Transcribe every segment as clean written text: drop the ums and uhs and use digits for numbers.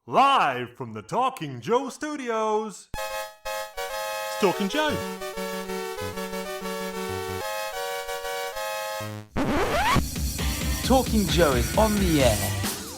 Live from the Talking Joe Studios. It's Talking Joe. Talking Joe is on the air.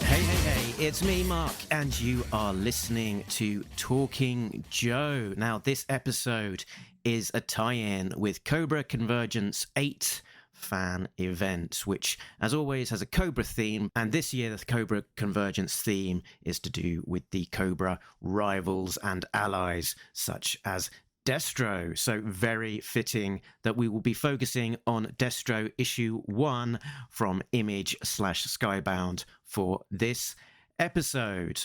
Hey, it's me, Mark, and you are listening to Talking Joe. Now, this episode is a tie-in with Cobra Convergence 8 fan event, which, as always, has a Cobra theme. And this year, the Cobra Convergence theme is to do with the Cobra rivals and allies, such as Destro. So very fitting that we will be focusing on Destro issue 1 from Image/Skybound for this episode.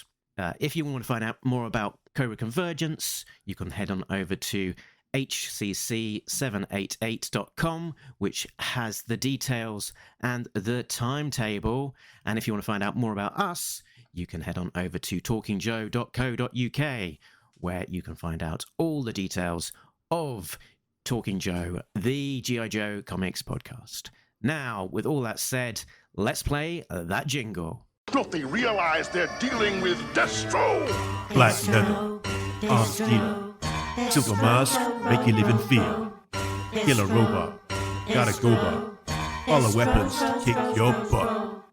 If you want to find out more about Cobra Convergence, you can head on over to hcc788.com, which has the details and the timetable. And if you want to find out more about us, you can head on over to talkingjoe.co.uk, where you can find out all the details of Talking Joe, the G.I. Joe comics podcast. Now, with all that said, let's play that jingle. Don't they realize they're dealing with Destro? Black leather, arms dealer, silver mask, make you live in fear. Killer robot, gotta go bar. All the weapons to kick your butt.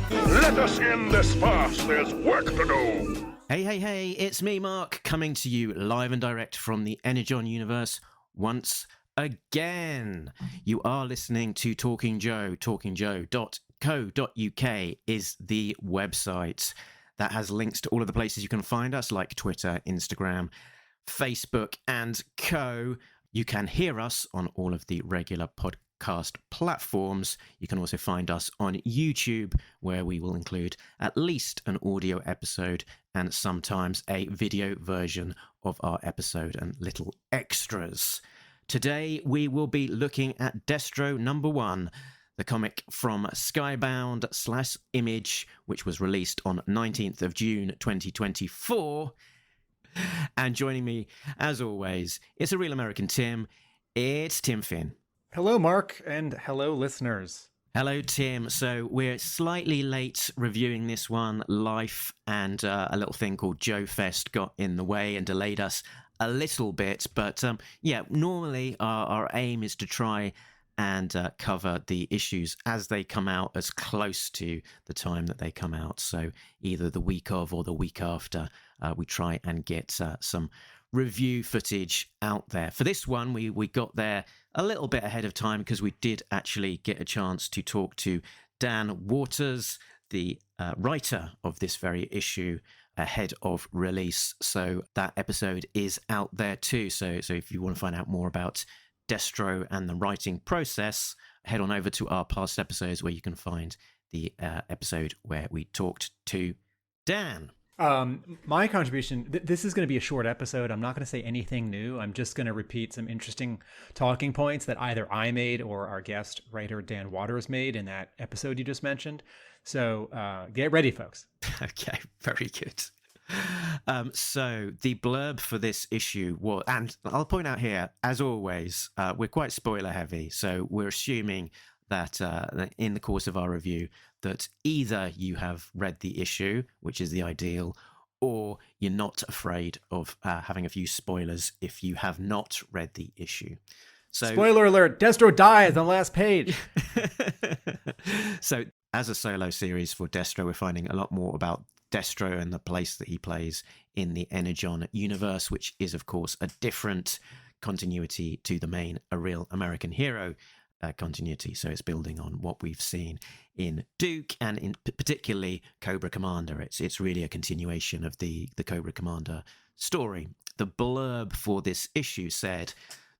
Let us end this farce. There's work to do. Hey, it's me, Mark, coming to you live and direct from the Energon universe once again. You are listening to Talking Joe. talkingjoe.co.uk is the website that has links to all of the places you can find us, like Twitter, Instagram, Facebook, and co. You can hear us on all of the regular podcast platforms. You can also find us on YouTube, where we will include at least an audio episode and sometimes a video version of our episode and little extras. Today, we will be looking at Destro #1, the comic from Skybound/Image, which was released on 19th of June 2024. And joining me, as always, it's a real American Tim. It's Tim Finn. Hello, Mark, and hello, listeners. Hello, Tim. So we're slightly late reviewing this one. Life and a little thing called Joe Fest got in the way and delayed us a little bit. But normally our aim is to try and cover the issues as they come out, as close to the time that they come out. So either the week of or the week after, we try and get some review footage out there. For this one, we got there a little bit ahead of time because we did actually get a chance to talk to Dan Waters, the writer of this very issue, ahead of release. So that episode is out there too. So if you want to find out more about Destro and the writing process, head on over to our past episodes where you can find the episode where we talked to Dan. My contribution, this is going to be a short episode. I'm not going to say anything new. I'm just going to repeat some interesting talking points that either I made or our guest writer Dan Waters made in that episode you just mentioned. So get ready, folks. Okay, very good. So the blurb for this issue was, and I'll point out here, as always, we're quite spoiler heavy. So we're assuming that in the course of our review, that either you have read the issue, which is the ideal, or you're not afraid of having a few spoilers if you have not read the issue. So, spoiler alert, Destro dies on the last page. So as a solo series for Destro, we're finding a lot more about Destro and the place that he plays in the Energon universe, which is, of course, a different continuity to the main A Real American Hero continuity. So it's building on what we've seen in Duke and in particularly Cobra Commander. It's really a continuation of the Cobra Commander story. The blurb for this issue said,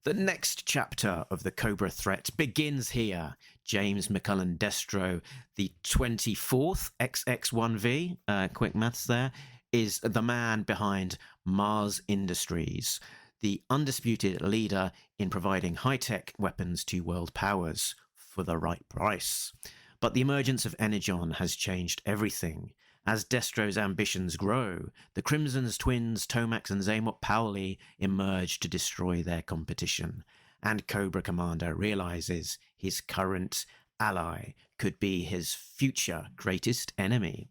"The next chapter of the Cobra threat begins here. James McCullen Destro, the 24th XX1V, quick maths there, is the man behind Mars Industries, the undisputed leader in providing high-tech weapons to world powers for the right price. But the emergence of Energon has changed everything. As Destro's ambitions grow, the Crimson's twins Tomax and Zaymot Powley emerge to destroy their competition, and Cobra Commander realizes his current ally could be his future greatest enemy.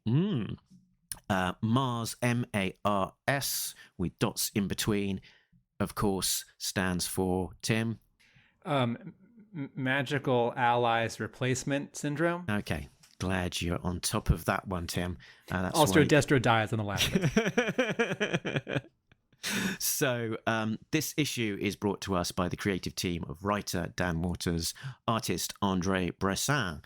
Mars, M-A-R-S, with dots in between, of course, stands for, Tim? Magical Allies Replacement Syndrome. Okay, glad you're on top of that one, Tim. That's Also, why... Destro dies on the last one. So this issue is brought to us by the creative team of writer Dan Waters, artist Andre Bresson,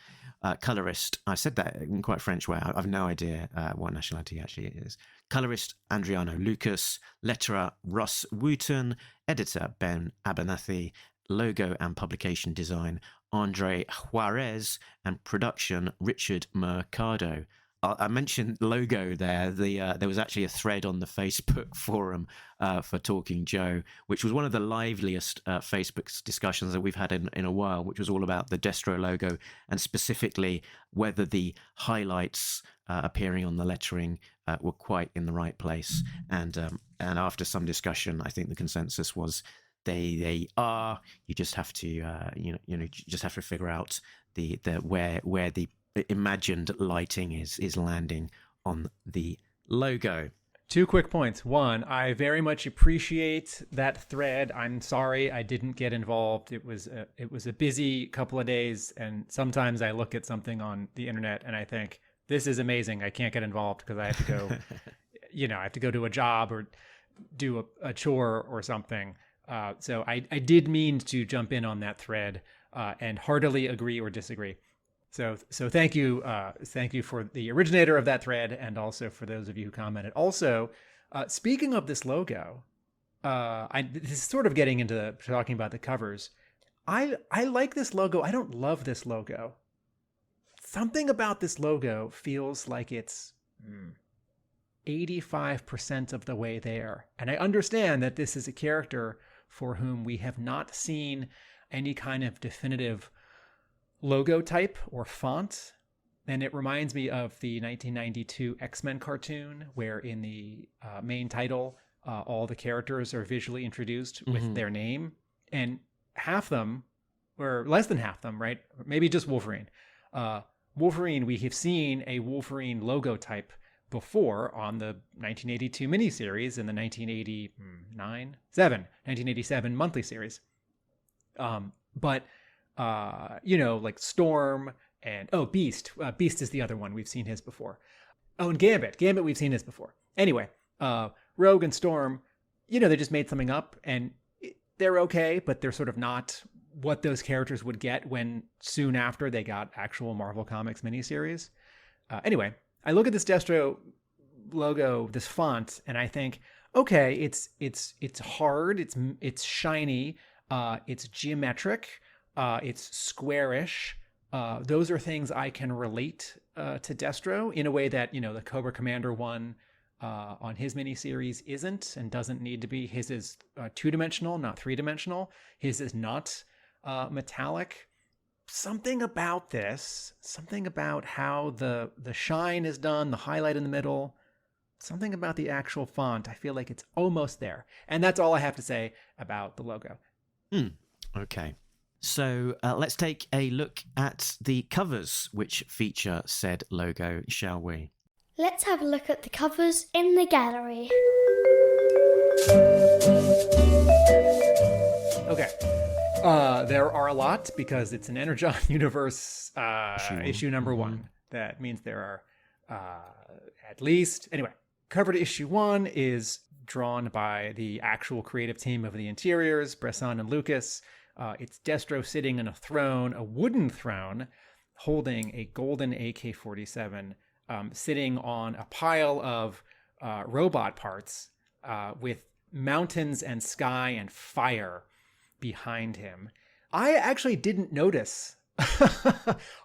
colorist, I said that in quite a French way, I've no idea what nationality actually it is, colorist Adriano Lucas, letterer Russ Wooten, editor Ben Abernathy, logo and publication design Andre Juarez, and production Richard Mercado. I mentioned logo there. There was actually a thread on the Facebook forum for Talking Joe, which was one of the liveliest Facebook discussions that we've had in a while, which was all about the Destro logo and specifically whether the highlights appearing on the lettering were quite in the right place. And after some discussion, I think the consensus was they are. You just have to you just have to figure out the where the imagined lighting is landing on the logo. 2 quick points. One, I very much appreciate that thread. I'm sorry I didn't get involved. It was a busy couple of days, and sometimes I look at something on the internet and I think, this is amazing. I can't get involved because I have to go, I have to go to a job or do a chore or something. So I did mean to jump in on that thread and heartily agree or disagree. So thank you for the originator of that thread, and also for those of you who commented. Also, speaking of this logo, this is sort of getting into talking about the covers. I like this logo. I don't love this logo. Something about this logo feels like it's 85% of the way there. And I understand that this is a character for whom we have not seen any kind of definitive logo type or font. And it reminds me of the 1992 X-Men cartoon, where in the main title, all the characters are visually introduced with their name. And half them, or less than half them, right? Maybe just Wolverine. Wolverine, we have seen a Wolverine logo type before on the 1982 miniseries and the 1987 monthly series. But like Storm and Beast. Beast is the other one. We've seen his before. Oh, and Gambit. We've seen his before. Anyway, Rogue and Storm, they just made something up, and they're okay, but they're sort of not what those characters would get when soon after they got actual Marvel Comics miniseries. Anyway, I look at this Destro logo, this font, and I think, okay, it's hard, it's shiny, it's geometric, it's squarish. Those are things I can relate to Destro in a way that, the Cobra Commander one on his miniseries isn't and doesn't need to be. His is 2-dimensional, not 3-dimensional. His is not metallic. Something about this, something about how the shine is done, the highlight in the middle, something about the actual font, I feel like it's almost there. And that's all I have to say about the logo. Okay. So let's take a look at the covers which feature said logo, shall we? Let's have a look at the covers in the gallery. Okay. There are a lot because it's an Energon Universe issue number 1. That means there are at least... Anyway, cover to issue 1 is drawn by the actual creative team of the interiors, Bresson and Lucas. It's Destro sitting on a throne, a wooden throne, holding a golden AK-47, sitting on a pile of robot parts with mountains and sky and fire behind him. I actually didn't notice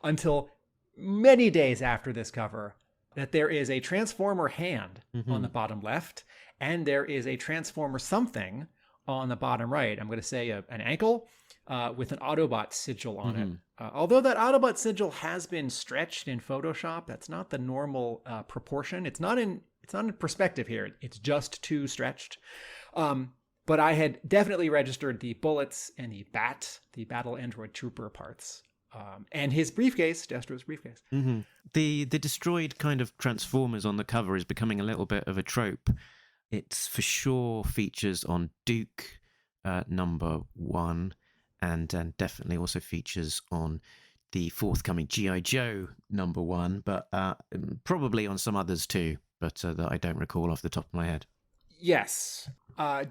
until many days after this cover that there is a Transformer hand on the bottom left, and there is a Transformer something on the bottom right. I'm going to say an ankle with an Autobot sigil on it. Although that Autobot sigil has been stretched in Photoshop, that's not the normal proportion. It's not in perspective here. It's just too stretched. But I had definitely registered the bullets and the BAT, the Battle Android Trooper parts And his briefcase, Destro's briefcase. Mm-hmm. The destroyed kind of Transformers on the cover is becoming a little bit of a trope. It's for sure features on Duke #1, and definitely also features on the forthcoming G.I. Joe #1, but probably on some others too, but that I don't recall off the top of my head. Yes.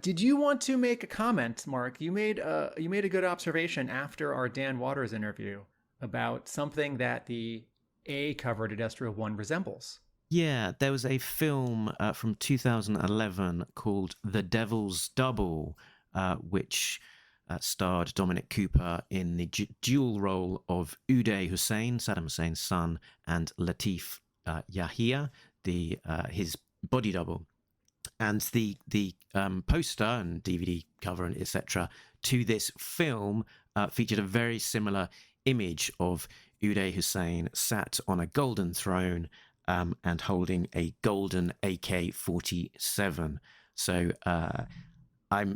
Did you want to make a comment, Mark? You made a good observation after our Dan Waters interview about something that the A cover to Destro 1 resembles. Yeah, there was a film from 2011 called The Devil's Double, which starred Dominic Cooper in the dual role of Uday Hussein, Saddam Hussein's son, and Latif Yahia, his body double. And the poster and DVD cover and etc. to this film featured a very similar image of Uday Hussein sat on a golden throne and holding a golden AK-47. So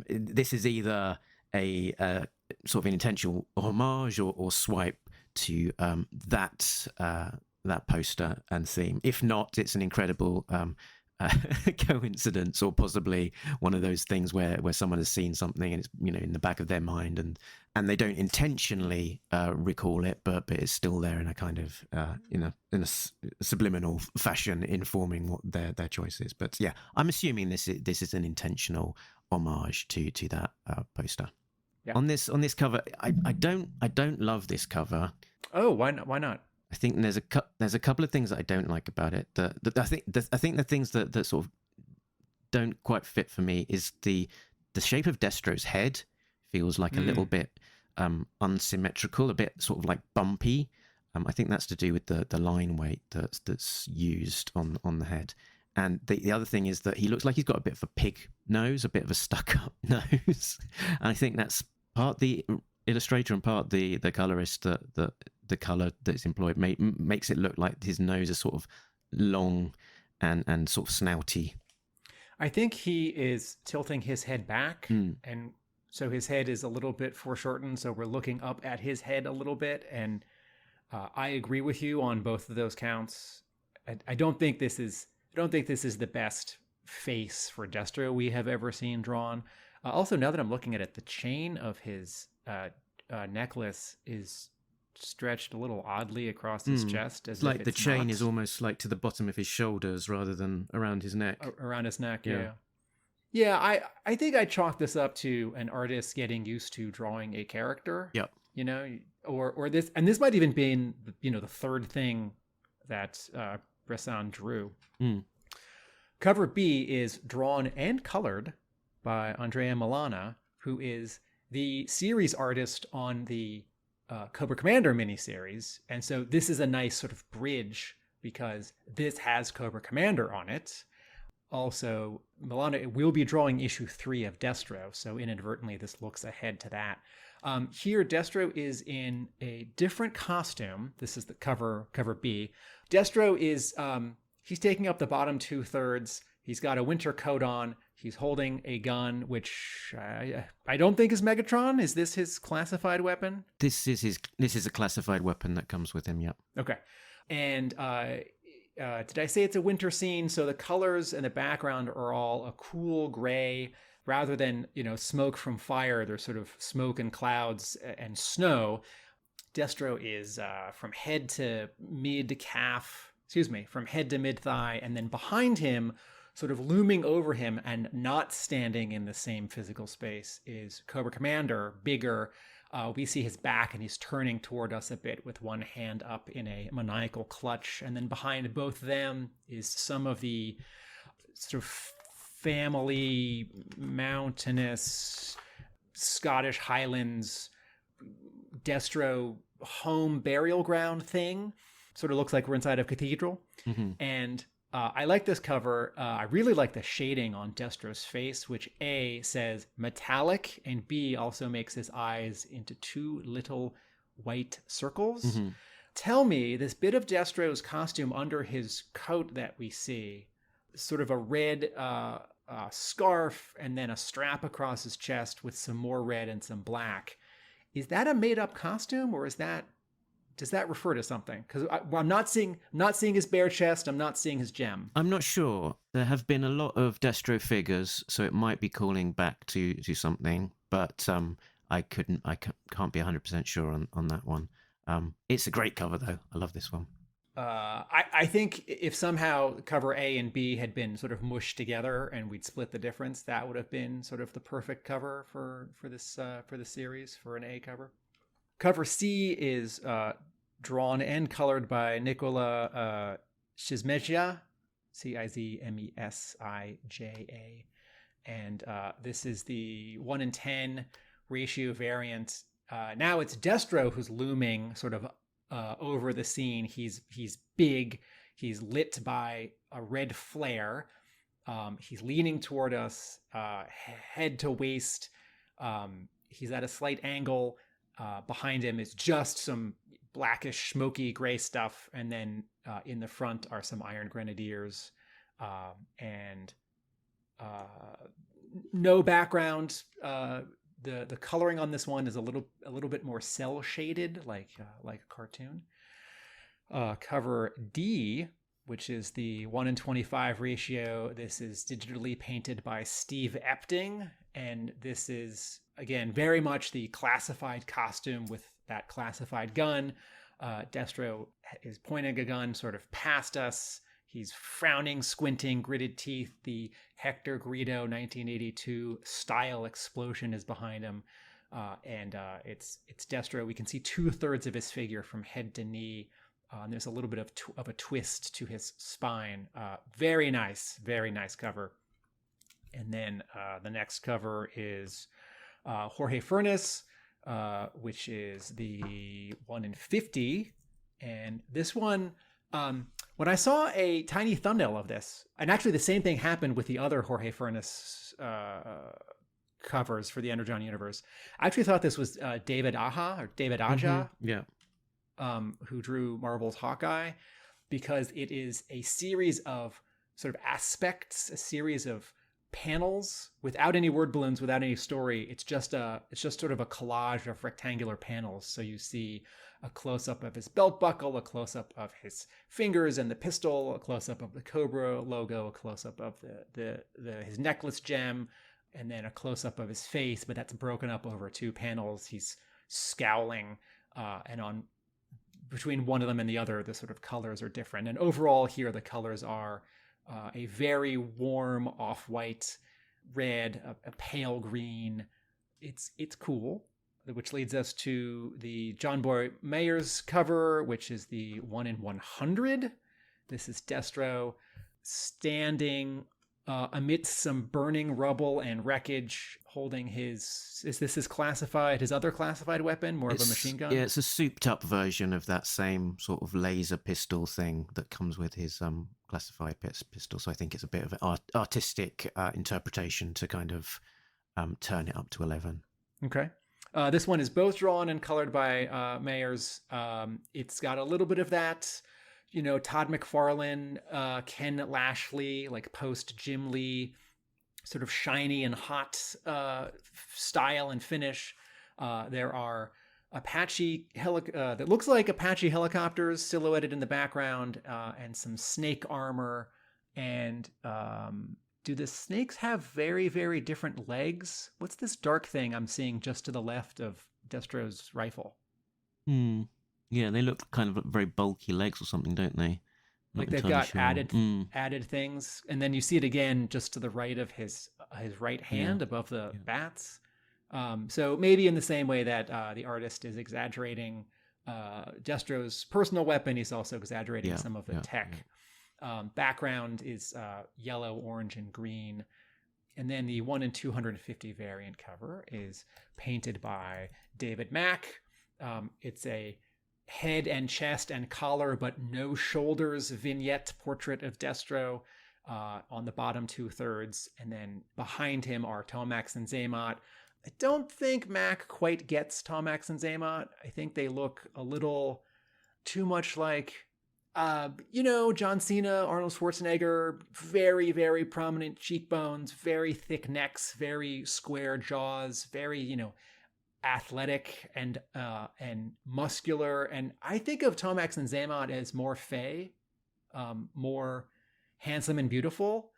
this is either a sort of an intentional homage or swipe to that poster and theme. If not, it's an incredible coincidence, or possibly one of those things where someone has seen something and it's in the back of their mind and they don't intentionally recall it, but it's still there in a kind of in a subliminal fashion, informing what their choice is. But yeah, I'm assuming this is an intentional homage to that poster. Yeah. On this cover, I don't love this cover. Oh, why not? I think there's a couple of things that I don't like about it. I think the things that sort of don't quite fit for me is the shape of Destro's head feels like a little bit unsymmetrical, a bit sort of like bumpy. I think that's to do with the line weight that's used on the head. And the other thing is that he looks like he's got a bit of a pig nose, a bit of a stuck-up nose. And I think that's part the illustrator and part the colorist, that the color that's employed makes it look like his nose is sort of long and sort of snouty. I think he is tilting his head back, and so his head is a little bit foreshortened, so we're looking up at his head a little bit, and I agree with you on both of those counts. I don't think this is the best face for Destro we have ever seen drawn. Also, now that I'm looking at it, the chain of his necklace is stretched a little oddly across his chest, as like if the it's chain not is almost like to the bottom of his shoulders rather than around his neck. around his neck. Yeah. Yeah. I think I chalk this up to an artist getting used to drawing a character. Yep. Or this, and this might even be the third thing that Bresson drew. Cover B is drawn and colored by Andrea Milana, who is the series artist on the Cobra Commander miniseries. And so this is a nice sort of bridge because this has Cobra Commander on it. Also, Milana will be drawing issue 3 of Destro, so inadvertently this looks ahead to that. Here, Destro is in a different costume. This is the cover B. Destro is, he's taking up the bottom 2/3. He's got a winter coat on. He's holding a gun, which I don't think is Megatron. Is this his classified weapon? This is a classified weapon that comes with him. Yep. Okay. And did I say it's a winter scene? So the colors and the background are all a cool gray, rather than smoke from fire. There's sort of smoke and clouds and snow. Destro is from head to mid thigh, and then behind him, sort of looming over him and not standing in the same physical space, is Cobra Commander, bigger. We see his back and he's turning toward us a bit with one hand up in a maniacal clutch. And then behind both of them is some of the sort of family, mountainous, Scottish Highlands, Destro home burial ground thing. Sort of looks like we're inside a cathedral. And I like this cover. I really like the shading on Destro's face, which A says metallic, and B also makes his eyes into 2 little white circles. Tell me, this bit of Destro's costume under his coat that we see, sort of a red scarf and then a strap across his chest with some more red and some black. Is that a made-up costume, or is that does that refer to something? Because I'm not seeing his bare chest. I'm not seeing his gem. I'm not sure. There have been a lot of Destro figures, so it might be calling back to something, but I can't be 100% sure on that one. It's a great cover though. I love this one. I think if somehow cover A and B had been sort of mushed together and we'd split the difference, that would have been sort of the perfect cover for this series, for an A cover. Cover C is drawn and colored by Nicola Cizmessia, Cizmesija, and this is the 1:10 ratio variant. Now it's Destro who's looming sort of over the scene. He's big. He's lit by a red flare. He's leaning toward us, head to waist. He's at a slight angle. Behind him is just some blackish, smoky gray stuff, and then in the front are some Iron Grenadiers, and no background. The coloring on this one is a little bit more cell shaded, like a cartoon. Cover D, which is the 1:25 ratio. This is digitally painted by Steve Epting, and this is again very much the classified costume with that classified gun. Destro is pointing a gun sort of past us. He's frowning, squinting, gritted teeth. The Hector Greedo 1982 style explosion is behind him. And it's Destro. We can see 2/3 of his figure from head to knee. And there's a little bit of a twist to his spine. Very nice cover. And then the next cover is Jorge Furnace, which is the 1:50. And this one, when I saw a tiny thumbnail of this, and actually the same thing happened with the other Jorge Furnace covers for the Energon universe. I actually thought this was David Aja, who drew Marvel's Hawkeye, because it is a series of sort of aspects, a series of panels without any word balloons, without any story. It's just sort of a collage of rectangular panels. So you see a close-up of his belt buckle, a close-up of his fingers and the pistol, a close-up of the Cobra logo, a close-up of his necklace gem, and then a close-up of his face, but that's broken up over 2 panels. He's scowling, and on between one of them and the other, the sort of colors are different. And overall here, the colors are a very warm off-white red, a pale green. It's cool, which leads us to the John Boy Mayers cover, which is the 1:100. This is Destro standing amidst some burning rubble and wreckage, holding his other classified weapon, more of a machine gun? Yeah, it's a souped up version of that same sort of laser pistol thing that comes with his classified pistol. So I think it's a bit of an artistic interpretation to kind of turn it up to 11. Okay. This one is both drawn and colored by Mayers. It's got a little bit of that, Todd McFarlane, Ken Lashley, like post Jim Lee, sort of shiny and hot style and finish. There are Apache that looks like Apache helicopters silhouetted in the background, and some snake armor. And do the snakes have very, very different legs? What's this dark thing I'm seeing just to the left of Destro's rifle? Yeah, they look kind of very bulky legs or something, don't they? Like they've got added things, and then you see it again just to the right of his right hand above the bats. So maybe in the same way that the artist is exaggerating Destro's personal weapon, he's also exaggerating some of the tech. Background is yellow, orange, and green. And then the 1:250 variant cover is painted by David Mack. It's a head and chest and collar, but no shoulders vignette portrait of Destro on the bottom 2/3. And then behind him are Tomax and Xamot. I don't think Mack quite gets Tomax and Xamot. I think they look a little too much like, John Cena, Arnold Schwarzenegger, very, very prominent cheekbones, very thick necks, very square jaws, very, athletic and muscular. And I think of Tomax and Xamot as more fey, more handsome and beautiful.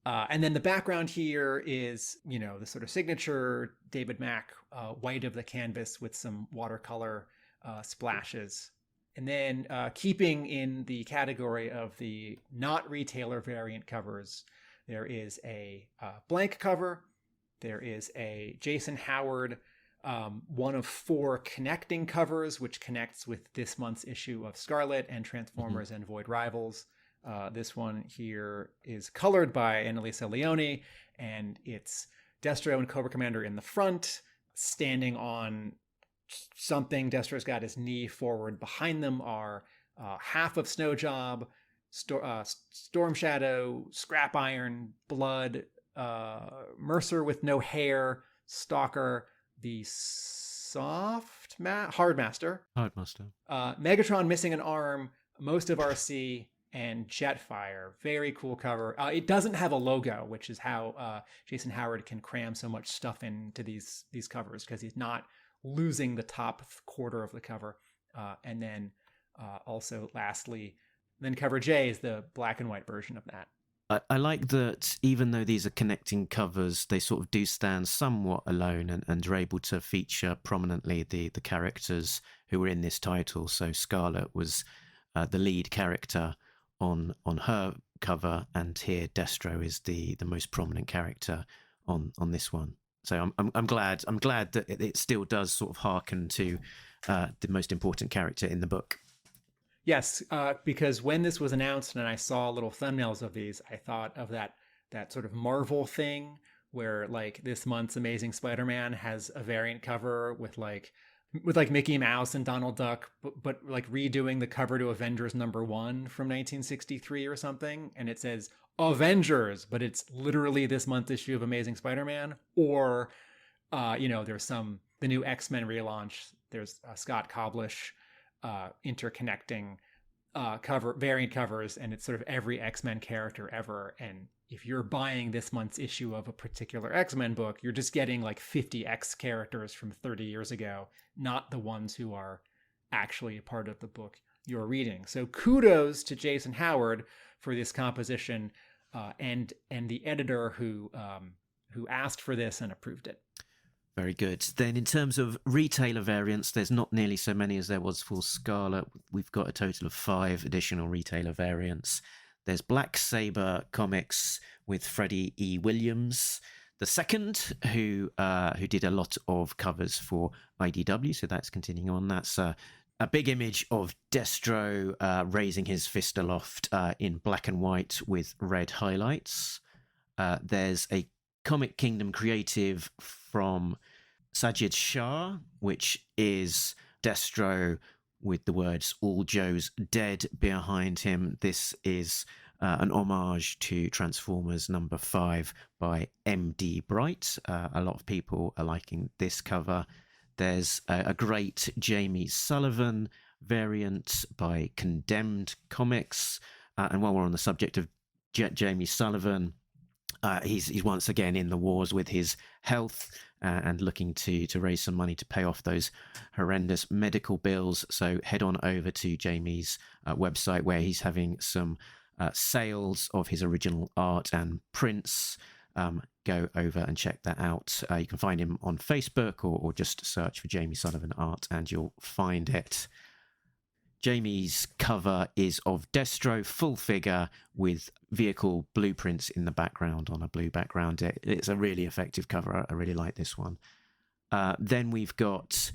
And then the background here is, the sort of signature David Mack white of the canvas with some watercolor splashes. And then keeping in the category of the not retailer variant covers, there is a blank cover. There is a Jason Howard, one of 4 connecting covers, which connects with this month's issue of Scarlet and Transformers and Void Rivals. This one here is colored by Annalisa Leone, and it's Destro and Cobra Commander in the front, standing on something. Destro's got his knee forward. Behind them are half of Snowjob, Storm Shadow, Scrap Iron, Blood, Mercer with no hair, Stalker, the Hardmaster, Megatron missing an arm, most of RC, and Jetfire. Very cool cover. It doesn't have a logo, which is how Jason Howard can cram so much stuff into these covers, because he's not losing the top quarter of the cover. And then also lastly, then cover J is the black and white version of that. I like that even though these are connecting covers, they sort of do stand somewhat alone and are able to feature prominently the characters who were in this title. So Scarlet was the lead character on her cover, and here Destro is the most prominent character on this one. So I'm glad that it still does sort of hearken to the most important character in the book. Yes, because when this was announced and I saw little thumbnails of these, I thought of that sort of Marvel thing where like this month's Amazing Spider-Man has a variant cover with Mickey Mouse and Donald Duck, but like redoing the cover to Avengers #1 from 1963 or something, and it says Avengers, but it's literally this month's issue of Amazing Spider-Man. Or, there's the new X-Men relaunch. There's Scott Koblish interconnecting variant covers, and it's sort of every X-Men character ever. And if you're buying this month's issue of a particular X-Men book, you're just getting like 50 X characters from 30 years ago, not the ones who are actually a part of the book you're reading. So kudos to Jason Howard for this composition, and the editor who asked for this and approved it. Very good. Then in terms of retailer variants, there's not nearly so many as there was for Scarlet. We've got a total of 5 additional retailer variants. There's Black Saber Comics with Freddie E. Williams II, who did a lot of covers for IDW, so that's continuing on. That's a big image of Destro raising his fist aloft in black and white with red highlights. There's a Comic Kingdom creative from Sajid Shah, which is Destro with the words "All Joe's Dead" behind him. This is an homage to Transformers #5 by M.D. Bright. A lot of people are liking this cover. There's a great Jamie Sullivan variant by Condemned Comics. And while we're on the subject of Jamie Sullivan, he's once again in the wars with his health and looking to raise some money to pay off those horrendous medical bills. So head on over to Jamie's website, where he's having some sales of his original art and prints. Go over and check that out. You can find him on Facebook or just search for Jamie Sullivan Art and you'll find it. Jamie's cover is of Destro, full figure, with vehicle blueprints in the background on a blue background. It's a really effective cover. I really like this one. Then we've got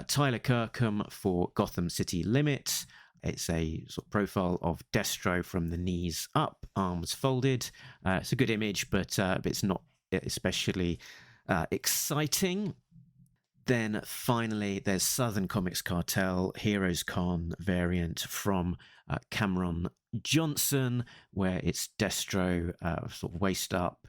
Tyler Kirkham for Gotham City Limit. It's a sort of profile of Destro from the knees up, arms folded. It's a good image, but it's not especially exciting. Then finally, there's Southern Comics Cartel Heroes Con variant from Cameron Johnson, where it's Destro sort of waist up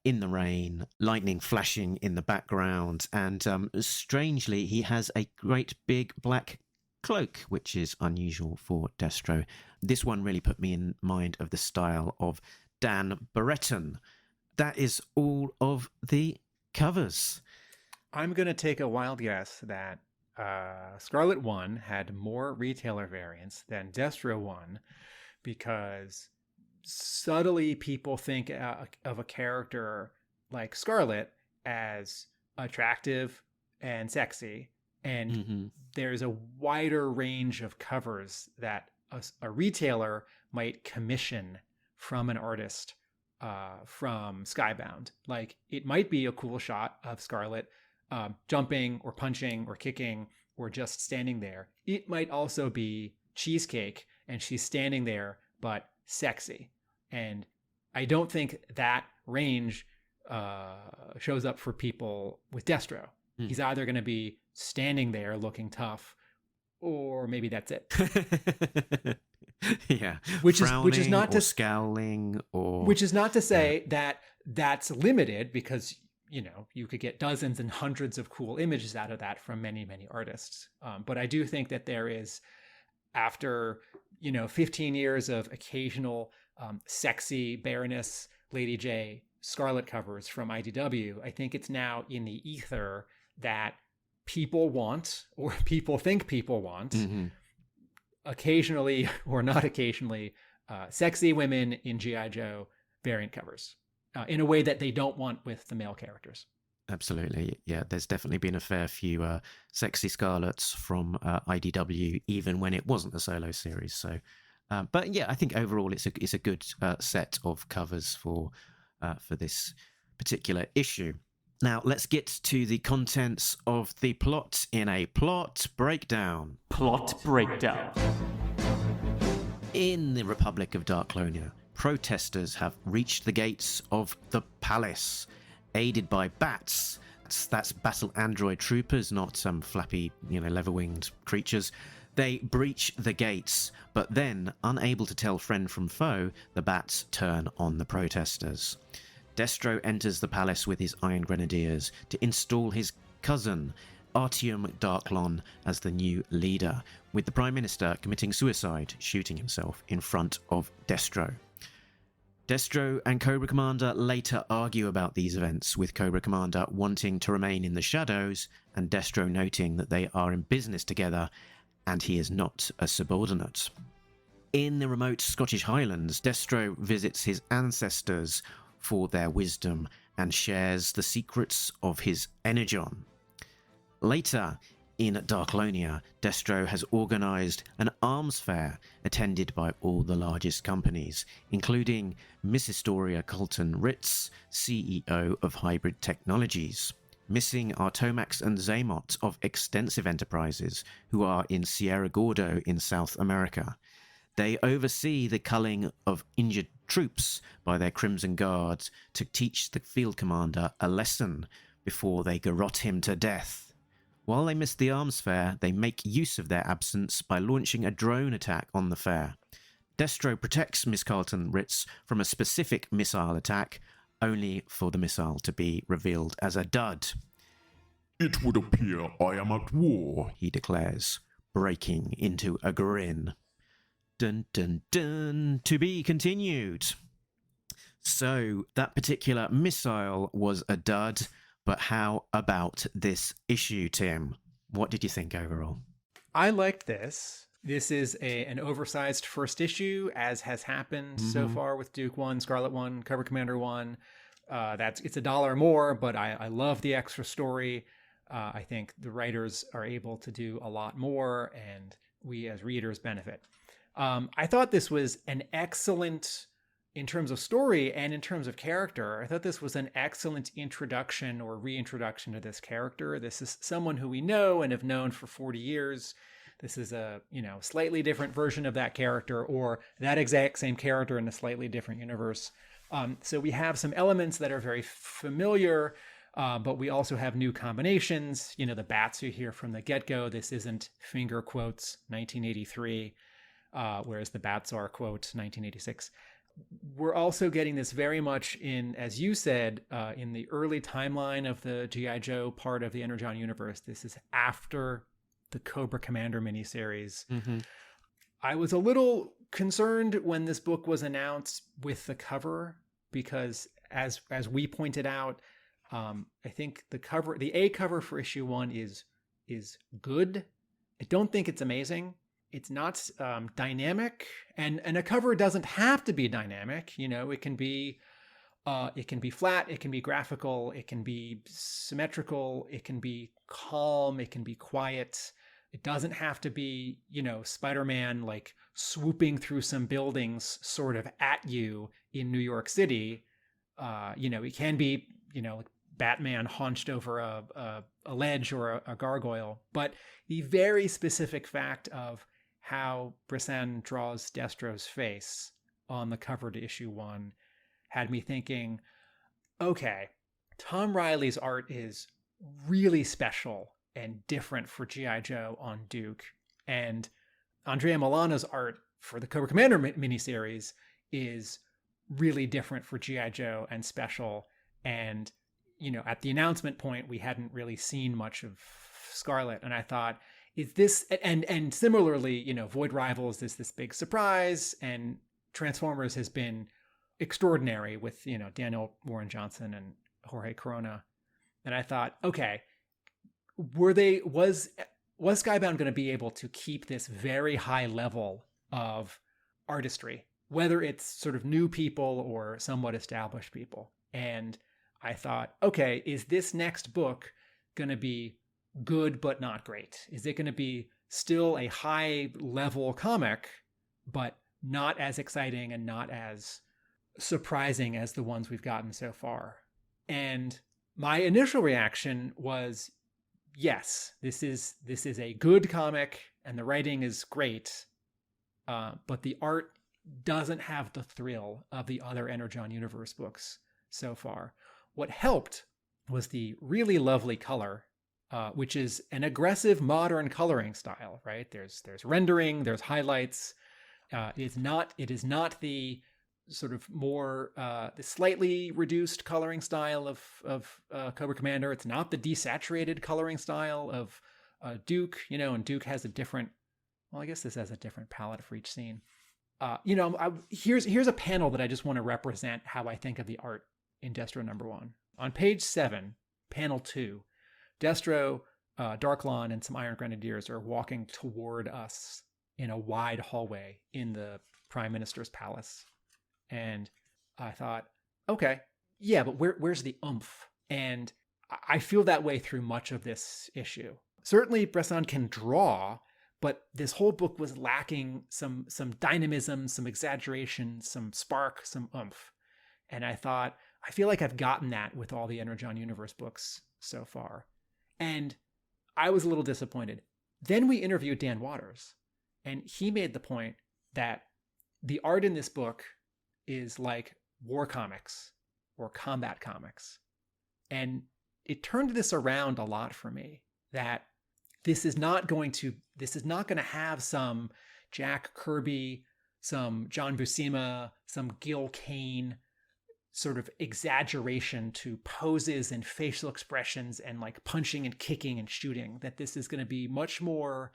in the rain, lightning flashing in the background, and strangely, he has a great big black cloak, which is unusual for Destro. This one really put me in mind of the style of Dan Brereton. That is all of the covers. I'm going to take a wild guess that Scarlet 1 had more retailer variants than Destro 1 because subtly people think of a character like Scarlet as attractive and sexy. And there's a wider range of covers that a retailer might commission from an artist from Skybound. Like, it might be a cool shot of Scarlet jumping or punching or kicking or just standing there. It might also be cheesecake and she's standing there but sexy. And I don't think that range shows up for people with Destro. He's either going to be standing there looking tough, or maybe that's it. Yeah, which is not to scowling, or which is not to say that that's limited, because you could get dozens and hundreds of cool images out of that from many artists. But I do think that there is, after 15 years of occasional sexy Baroness, Lady J, Scarlet covers from IDW, I think it's now in the ether that people want, or people think people want, occasionally or not occasionally, sexy women in G.I. Joe variant covers in a way that they don't want with the male characters. Absolutely. Yeah, there's definitely been a fair few sexy Scarlets from IDW, even when it wasn't a solo series. So, but yeah, I think overall it's a good set of covers for this particular issue. Now, let's get to the contents of the plot in a plot breakdown. Plot breakdown. In the Republic of Darklonia, protesters have reached the gates of the palace, aided by bats. That's battle android troopers, not some flappy, leather-winged creatures. They breach the gates, but then, unable to tell friend from foe, the bats turn on the protesters. Destro enters the palace with his Iron Grenadiers to install his cousin, Artyom Darklon, as the new leader, with the Prime Minister committing suicide, shooting himself in front of Destro. Destro and Cobra Commander later argue about these events, with Cobra Commander wanting to remain in the shadows and Destro noting that they are in business together and he is not a subordinate. In the remote Scottish Highlands, Destro visits his ancestors for their wisdom and shares the secrets of his Energon. Later, in Darklonia, Destro has organised an arms fair attended by all the largest companies, including Miss Historia Colton Ritz, CEO of Hybrid Technologies. Missing are Tomax and Zaymot of Extensive Enterprises, who are in Sierra Gordo in South America. They oversee the culling of injured troops by their Crimson Guards to teach the field commander a lesson before they garrote him to death. While they miss the arms fair, they make use of their absence by launching a drone attack on the fair. Destro protects Miss Carlton Ritz from a specific missile attack, only for the missile to be revealed as a dud. It would appear I am at war, he declares, breaking into a grin. Dun dun dun, to be continued. So, that particular missile was a dud, but how about this issue, Tim? What did you think overall? I liked this. This is an oversized first issue, as has happened so far with Duke 1, Scarlet 1, Cobra Commander 1. It's $1 more, but I love the extra story. I think the writers are able to do a lot more, and we as readers benefit. I thought this was an excellent, in terms of story and in terms of character, I thought this was an excellent introduction or reintroduction to this character. This is someone who we know and have known for 40 years. This is a, slightly different version of that character, or that exact same character in a slightly different universe. So we have some elements that are very familiar, but we also have new combinations. The bats you hear from the get-go. This isn't finger quotes 1983, whereas the bats are quote 1986. We're also getting this very much in, as you said, in the early timeline of the G.I. Joe part of the Energon universe. This is after the Cobra Commander miniseries. I was a little concerned when this book was announced with the cover, because as we pointed out, I think the A cover for issue 1 is good. I don't think it's amazing. It's not dynamic, and a cover doesn't have to be dynamic. It can be flat, it can be graphical, it can be symmetrical, it can be calm, it can be quiet. It doesn't have to be, Spider-Man like swooping through some buildings sort of at you in New York City. It can be, like Batman hunched over a ledge or a gargoyle. But the very specific fact of how Bressan draws Destro's face on the cover to issue 1 had me thinking, okay, Tom Riley's art is really special and different for G.I. Joe on Duke. And Andrea Milano's art for the Cobra Commander miniseries is really different for G.I. Joe and special. And, at the announcement point, we hadn't really seen much of Scarlet. And I thought, is this, and similarly, Void Rivals is this big surprise, and Transformers has been extraordinary with, Daniel Warren Johnson and Jorge Corona. And I thought, okay, was Skybound going to be able to keep this very high level of artistry, whether it's sort of new people or somewhat established people? And I thought, okay, is this next book going to be good but not great? Is it going to be still a high level comic, but not as exciting and not as surprising as the ones we've gotten so far? And my initial reaction was, yes, this is a good comic and the writing is great, but the art doesn't have the thrill of the other Energon Universe books so far. What helped was the really lovely color, which is an aggressive modern coloring style, right? There's rendering, there's highlights. It is not the sort of more the slightly reduced coloring style of Cobra Commander. It's not the desaturated coloring style of Duke, and Duke has a different, well, I guess this has a different palette for each scene. Here's a panel that I just want to represent how I think of the art in Destro #1. On page 7, panel 2, Destro, Darklon, and some Iron Grenadiers are walking toward us in a wide hallway in the Prime Minister's palace. And I thought, okay, yeah, but where's the oomph? And I feel that way through much of this issue. Certainly, Bressan can draw, but this whole book was lacking some dynamism, some exaggeration, some spark, some oomph. And I thought, I feel like I've gotten that with all the Energon Universe books so far. And I was a little disappointed. Then we interviewed Dan Waters, and he made the point that the art in this book is like war comics or combat comics. And it turned this around a lot for me, that this is not going to have some Jack Kirby, some John Buscema, some Gil Kane sort of exaggeration to poses and facial expressions and like punching and kicking and shooting, that this is going to be much more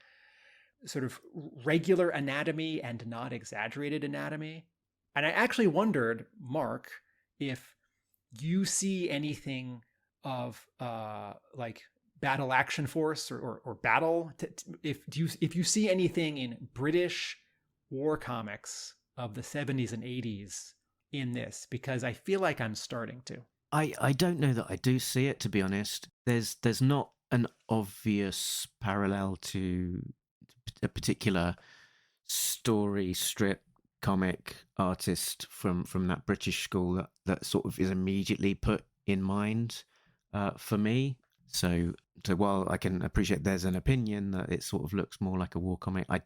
sort of regular anatomy and not exaggerated anatomy. And I actually wondered, Mark, if you see anything of like Battle Action Force or Battle, if you see anything in British war comics of the 70s and 80s in this, because I feel like I'm starting to. I don't know that I do see it, to be honest. There's not an obvious parallel to a particular story strip comic artist from that British school that sort of is immediately put in mind for me. So while I can appreciate there's an opinion that it sort of looks more like a war comic, I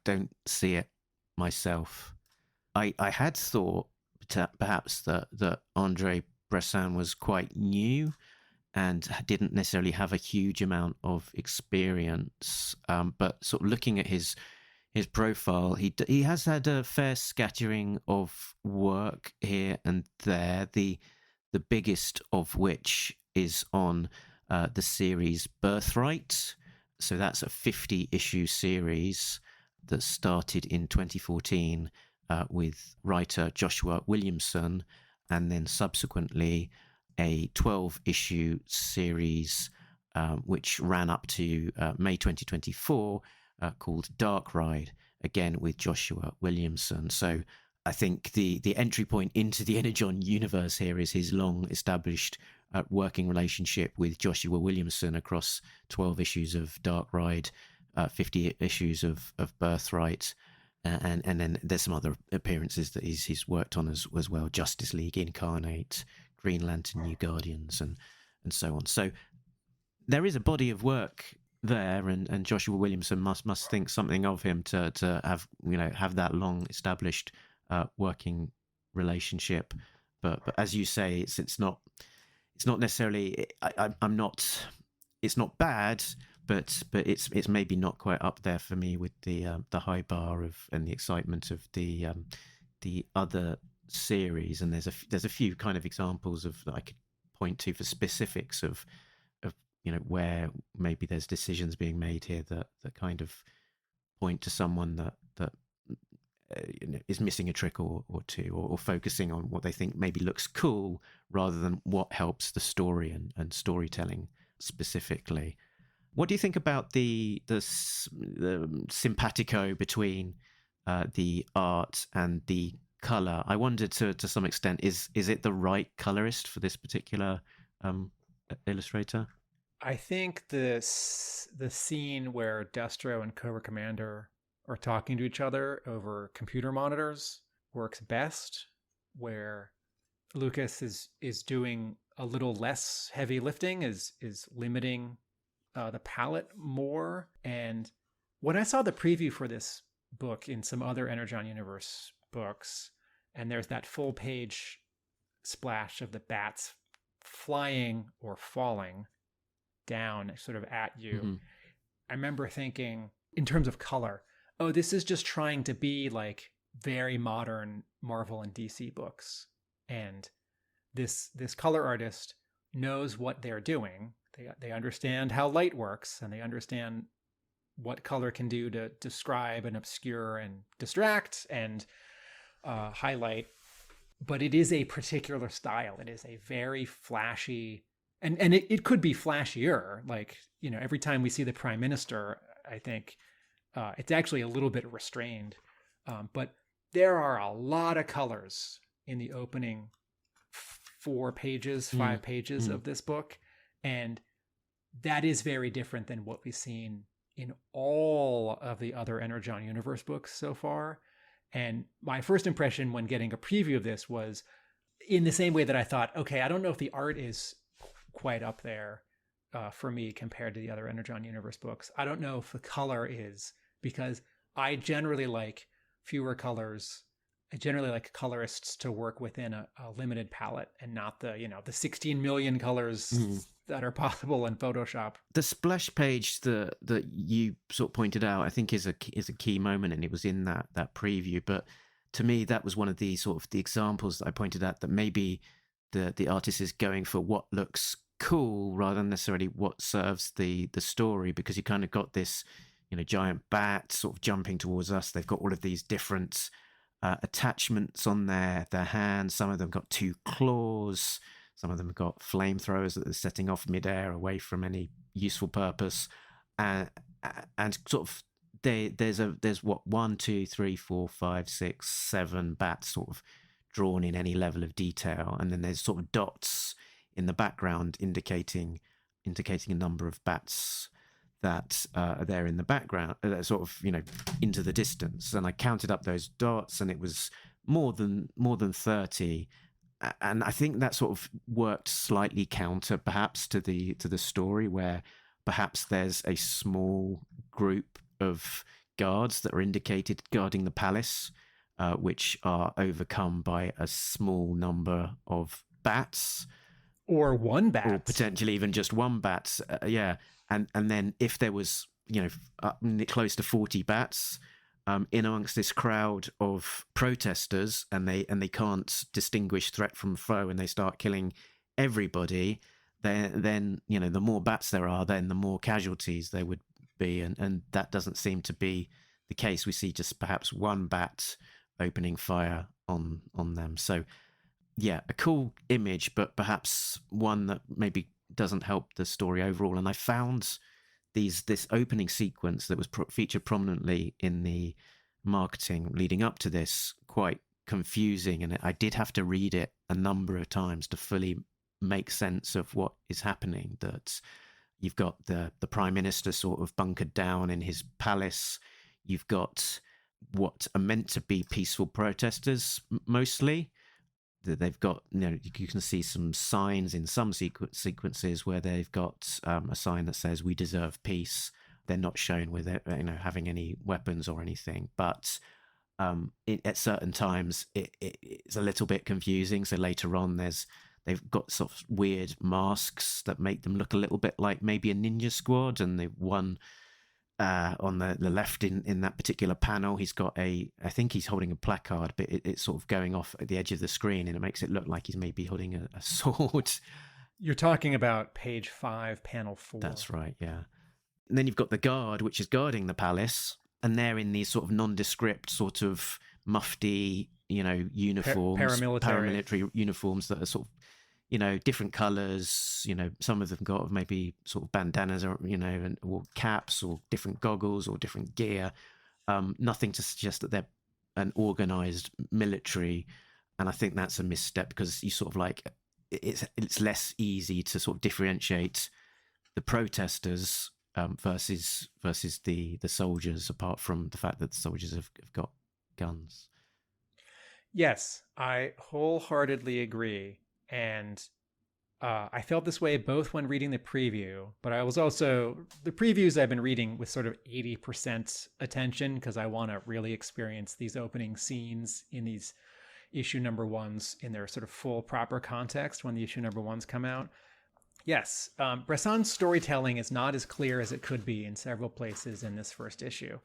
don't see it myself. I had thought perhaps that Andre Bressan was quite new and didn't necessarily have a huge amount of experience, but sort of looking at his profile, he has had a fair scattering of work here and there, the biggest of which is on the series Birthright. So that's a 50-issue series that started in 2014 with writer Joshua Williamson, and then subsequently a 12-issue series which ran up to May 2024 called Dark Ride, again with Joshua Williamson. So I think the entry point into the Energon universe here is his long-established working relationship with Joshua Williamson across 12 issues of Dark Ride, 50 issues of Birthright, and then there's some other appearances that he's worked on as well: Justice League Incarnate, Green Lantern, New Guardians, and so on. So there is a body of work there, and Joshua Williamson must think something of him to have that long established working relationship. But as you say, it's not necessarily. It's not bad, but it's maybe not quite up there for me with the high bar of and the excitement of the other series. And there's a few kind of examples of that I could point to for specifics of where maybe there's decisions being made here that kind of point to someone that is missing a trick or two, or focusing on what they think maybe looks cool rather than what helps the story and storytelling specifically. What do you think about the simpatico between the art and the color? I wonder to some extent, is it the right colorist for this particular illustrator? I think the scene where Destro and Cobra Commander are talking to each other over computer monitors works best, where Lucas is doing a little less heavy lifting, is limiting the palette more. And when I saw the preview for this book in some other Energon Universe books, and there's that full page splash of the bats flying or falling down sort of at you, Mm-hmm. I remember thinking, in terms of color, oh, this is just trying to be like very modern Marvel and DC books. And this color artist knows what they're doing. They understand how light works, and they understand what color can do to describe and obscure and distract and highlight. But it is a particular style. It is a very flashy, and it could be flashier. Like, every time we see the Prime Minister, I think it's actually a little bit restrained. But there are a lot of colors in the opening 5 pages of this book. And that is very different than what we've seen in all of the other Energon Universe books so far. And my first impression when getting a preview of this was in the same way that I thought, okay, I don't know if the art is quite up there for me compared to the other Energon Universe books. I don't know if the color is, because I generally like fewer colors. I generally like colorists to work within a limited palette and not the 16 million colors that are possible in Photoshop. The splash page that you sort of pointed out, I think is a key moment, and it was in that preview. But to me, that was one of the sort of the examples that I pointed out that maybe the artist is going for what looks cool rather than necessarily what serves the story, because you kind of got this giant bat sort of jumping towards us. They've got all of these different attachments on their hands. Some of them got 2 claws. Some of them got flamethrowers that are setting off midair away from any useful purpose. And sort of there's what 1, 2, 3, 4, 5, 6, 7 bats sort of drawn in any level of detail, and then there's sort of dots in the background indicating a number of bats that are there in the background, sort of into the distance. And I counted up those dots, and it was more than 30. And I think that sort of worked slightly counter, perhaps, to the story, where perhaps there's a small group of guards that are indicated guarding the palace, which are overcome by a small number of bats. Or one bat. Or potentially even just one bat. Yeah. And then if there was, close to 40 bats in amongst this crowd of protesters, and they can't distinguish threat from foe, and they start killing everybody, then the more bats there are, then the more casualties there would be. And that doesn't seem to be the case. We see just perhaps one bat opening fire on them. So yeah, a cool image, but perhaps one that maybe doesn't help the story overall. And I found this opening sequence that was featured prominently in the marketing leading up to this quite confusing, and I did have to read it a number of times to fully make sense of what is happening. That you've got the prime minister sort of bunkered down in his palace. You've got what are meant to be peaceful protesters mostly. They've got, you can see some signs in some sequences where they've got a sign that says "We deserve peace." They're not shown with it, having any weapons or anything, but at certain times it's a little bit confusing. So later on, they've got sort of weird masks that make them look a little bit like maybe a ninja squad, and the one on the left in that particular panel, he's got I think he's holding a placard, but it's sort of going off at the edge of the screen, and it makes it look like he's maybe holding a sword. You're talking about page 5, panel 4. That's right, yeah. And then you've got the guard, which is guarding the palace, and they're in these sort of nondescript sort of mufti, uniforms, paramilitary uniforms that are sort of, different colors. Some of them got maybe sort of bandanas or, or caps or different goggles or different gear. Nothing to suggest that they're an organized military. And I think that's a misstep, because you sort of like, it's less easy to sort of differentiate the protesters versus the soldiers, apart from the fact that the soldiers have got guns. Yes, I wholeheartedly agree. And I felt this way both when reading the preview, but I was also, the previews I've been reading with sort of 80% attention, because I want to really experience these opening scenes in these issue number 1s in their sort of full proper context when the issue number 1s come out. Yes, Bresson's storytelling is not as clear as it could be in several places in this first issue.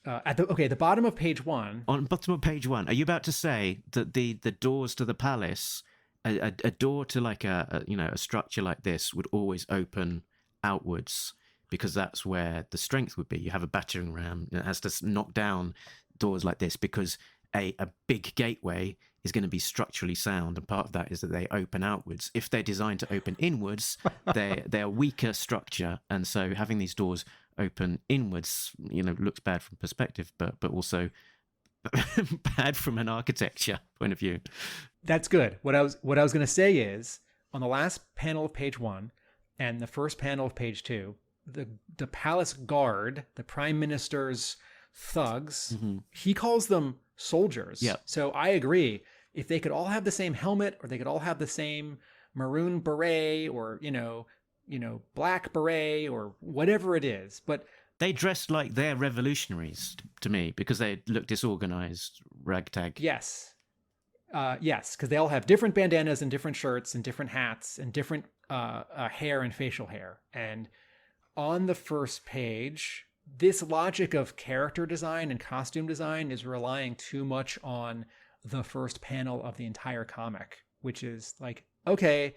At the bottom of page 1. On bottom of page 1, are you about to say that the doors to the palace, a door to like a structure like this would always open outwards, because that's where the strength would be? You have a battering ram that has to knock down doors like this, because a big gateway is going to be structurally sound, and part of that is that they open outwards. If they're designed to open inwards, they're weaker structure, and so having these doors open inwards, looks bad from perspective, but also bad from an architecture point of view. That's good. What I was going to say is, on the last panel of page 1 and the first panel of page 2, the palace guard, the prime minister's thugs, he calls them soldiers. Yeah. So I agree. If they could all have the same helmet, or they could all have the same maroon beret, or black beret, or whatever it is, but they dressed like they're revolutionaries to me, because they look disorganized, ragtag. Yes, because they all have different bandanas and different shirts and different hats and different hair and facial hair. And on the first page, this logic of character design and costume design is relying too much on the first panel of the entire comic, which is like, okay,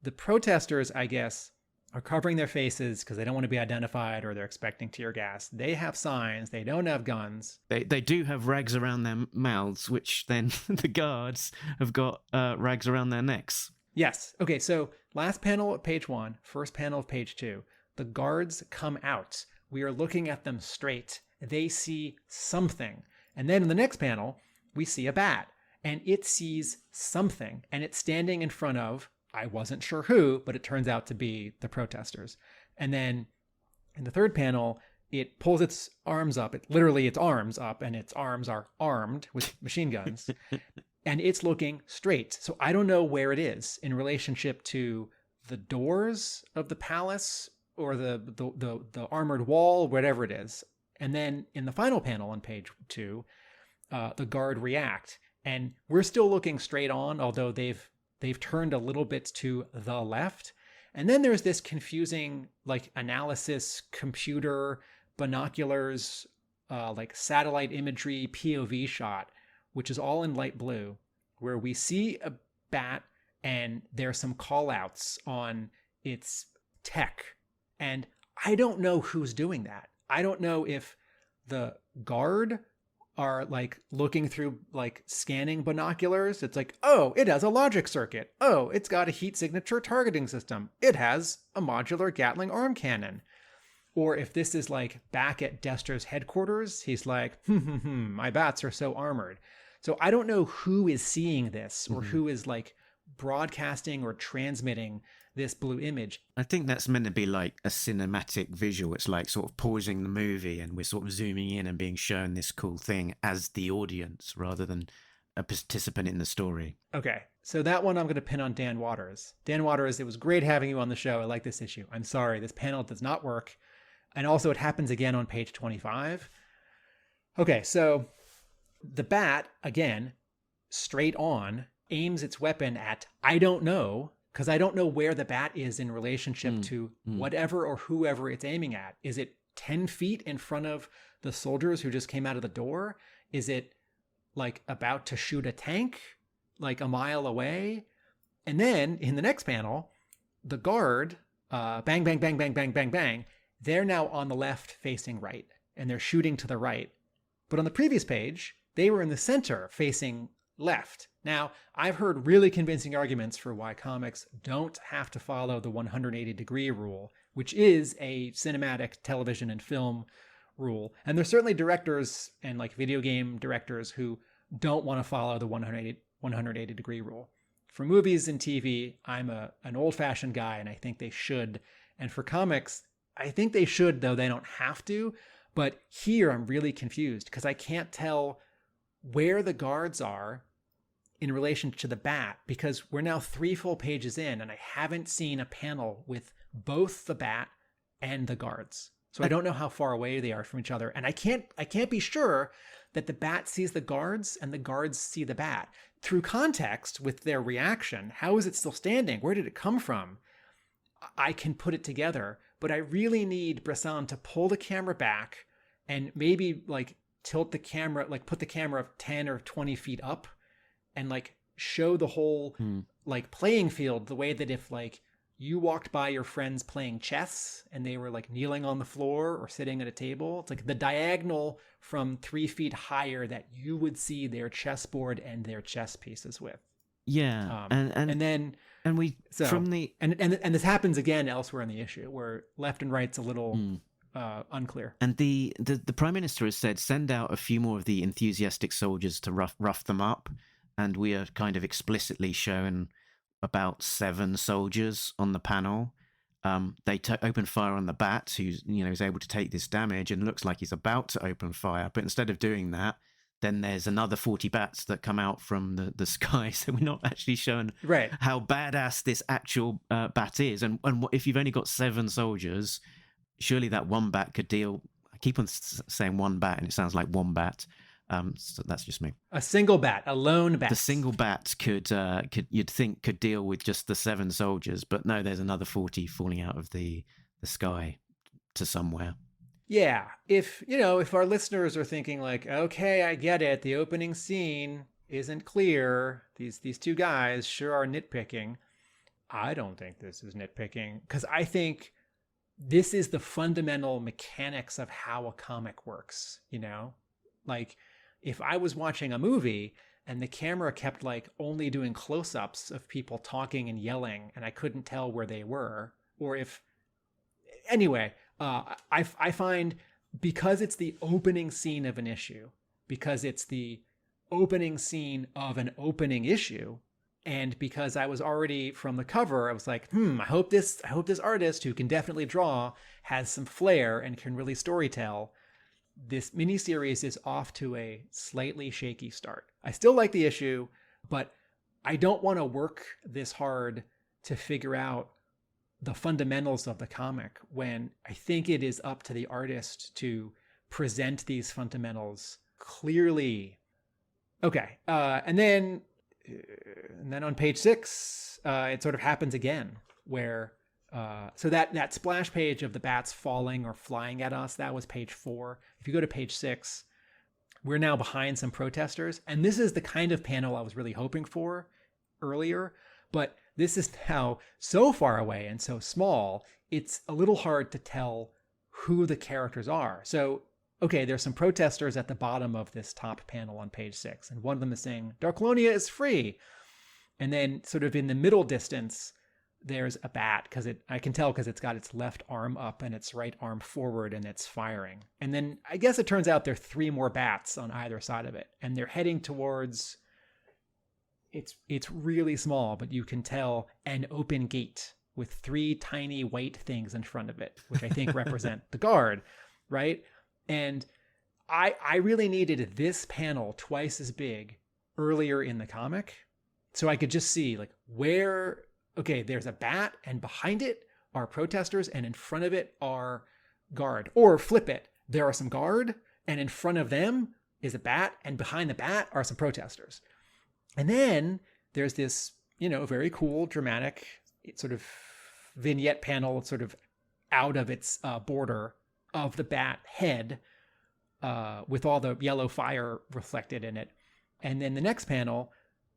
the protesters, I guess, are covering their faces because they don't want to be identified, or they're expecting tear gas. They have signs. They don't have guns. They do have rags around their mouths, which then the guards have got rags around their necks. Yes. Okay, so last panel of page 1, first panel of page 2. The guards come out. We are looking at them straight. They see something. And then in the next panel, we see a bat. And it sees something. And it's standing in front of, I wasn't sure who, but it turns out to be the protesters. And then in the third panel, it pulls its arms up. Its arms up, and its arms are armed with machine guns. And it's looking straight. So I don't know where it is in relationship to the doors of the palace, or the armored wall, whatever it is. And then in the final panel on page 2, the guard react. And we're still looking straight on, although they've turned a little bit to the left. And then there's this confusing, like, analysis, computer, binoculars, like satellite imagery, POV shot, which is all in light blue, where we see a bat and there's some call outs on its tech. And I don't know who's doing that. I don't know if the guard are like looking through like scanning binoculars. It's like, oh, it has a logic circuit. Oh, it's got a heat signature targeting system. It has a modular Gatling arm cannon. Or if this is like back at Destro's headquarters, he's like, my bats are so armored. So I don't know who is seeing this or who is like broadcasting or transmitting this blue image. I think that's meant to be like a cinematic visual. It's like sort of pausing the movie and we're sort of zooming in and being shown this cool thing as the audience rather than a participant in the story. Okay, so that one I'm going to pin on Dan Waters. Dan Waters, it was great having you on the show. I like this issue. I'm sorry, this panel does not work. And also it happens again on page 25. Okay, so the bat, again, straight on, aims its weapon at, I don't know, because I don't know where the bat is in relationship to whatever or whoever it's aiming at. Is it 10 feet in front of the soldiers who just came out of the door? Is it like about to shoot a tank like a mile away? And then in the next panel, the guard, bang, bang, bang, bang, bang, bang, bang, they're now on the left facing right and they're shooting to the right. But on the previous page, they were in the center facing left. Now, I've heard really convincing arguments for why comics don't have to follow the 180-degree rule, which is a cinematic television and film rule. And there's certainly directors and like video game directors who don't want to follow the 180-degree rule. For movies and TV, I'm an old-fashioned guy, and I think they should. And for comics, I think they should, though they don't have to. But here I'm really confused because I can't tell where the guards are in relation to the bat, because we're now 3 full pages in and I haven't seen a panel with both the bat and the guards. So I don't know how far away they are from each other. And I can't be sure that the bat sees the guards and the guards see the bat. Through context with their reaction, how is it still standing? Where did it come from? I can put it together, but I really need Bresson to pull the camera back and maybe like tilt the camera, like put the camera 10 or 20 feet up and like show the whole like playing field the way that if like you walked by your friends playing chess and they were like kneeling on the floor or sitting at a table, it's like the diagonal from 3 feet higher that you would see their chessboard and their chess pieces with. Yeah. And this happens again elsewhere in the issue where left and right's a little unclear. And the Prime Minister has said, send out a few more of the enthusiastic soldiers to rough them up. And we are kind of explicitly shown about 7 soldiers on the panel. They open fire on the bat, who's is able to take this damage and looks like he's about to open fire. But instead of doing that, then there's another 40 bats that come out from the sky. So we're not actually shown how badass this actual bat is. And if you've only got 7 soldiers, surely that one bat could deal. I keep on saying one bat, and it sounds like wombat. So that's just me. A single bat, a lone bat. The single bat could you'd think could deal with just the 7 soldiers, but no, there's another 40 falling out of the sky to somewhere. Yeah, if our listeners are thinking like, okay, I get it, the opening scene isn't clear. These 2 guys sure are nitpicking. I don't think this is nitpicking, because I think this is the fundamental mechanics of how a comic works. Like, if I was watching a movie and the camera kept like only doing close-ups of people talking and yelling and I couldn't tell where they were, or if anyway, I find because it's the opening scene of an issue, because it's the opening scene of an opening issue, and because I was already from the cover, I was like, I hope this artist who can definitely draw has some flair and can really storytell. This miniseries is off to a slightly shaky start. I still like the issue, but I don't want to work this hard to figure out the fundamentals of the comic when I think it is up to the artist to present these fundamentals clearly. Okay, and then on page 6, it sort of happens again where so that splash page of the bats falling or flying at us, that was page 4. If you go to page 6, we're now behind some protesters. And this is the kind of panel I was really hoping for earlier. But this is now so far away and so small, it's a little hard to tell who the characters are. So okay, there's some protesters at the bottom of this top panel on page 6, and one of them is saying, Darklonia is free. And then sort of in the middle distance, there's a bat, because I can tell because it's got its left arm up and its right arm forward and it's firing. And then I guess it turns out there are 3 more bats on either side of it, and they're heading towards, it's really small, but you can tell, an open gate with 3 tiny white things in front of it, which I think represent the guard, right? And I really needed this panel twice as big earlier in the comic, so I could just see like where, okay, there's a bat and behind it are protesters and in front of it are guard. Or flip it, there are some guard and in front of them is a bat and behind the bat are some protesters. And then there's this, very cool, dramatic sort of vignette panel sort of out of its border of the bat head with all the yellow fire reflected in it. And then the next panel,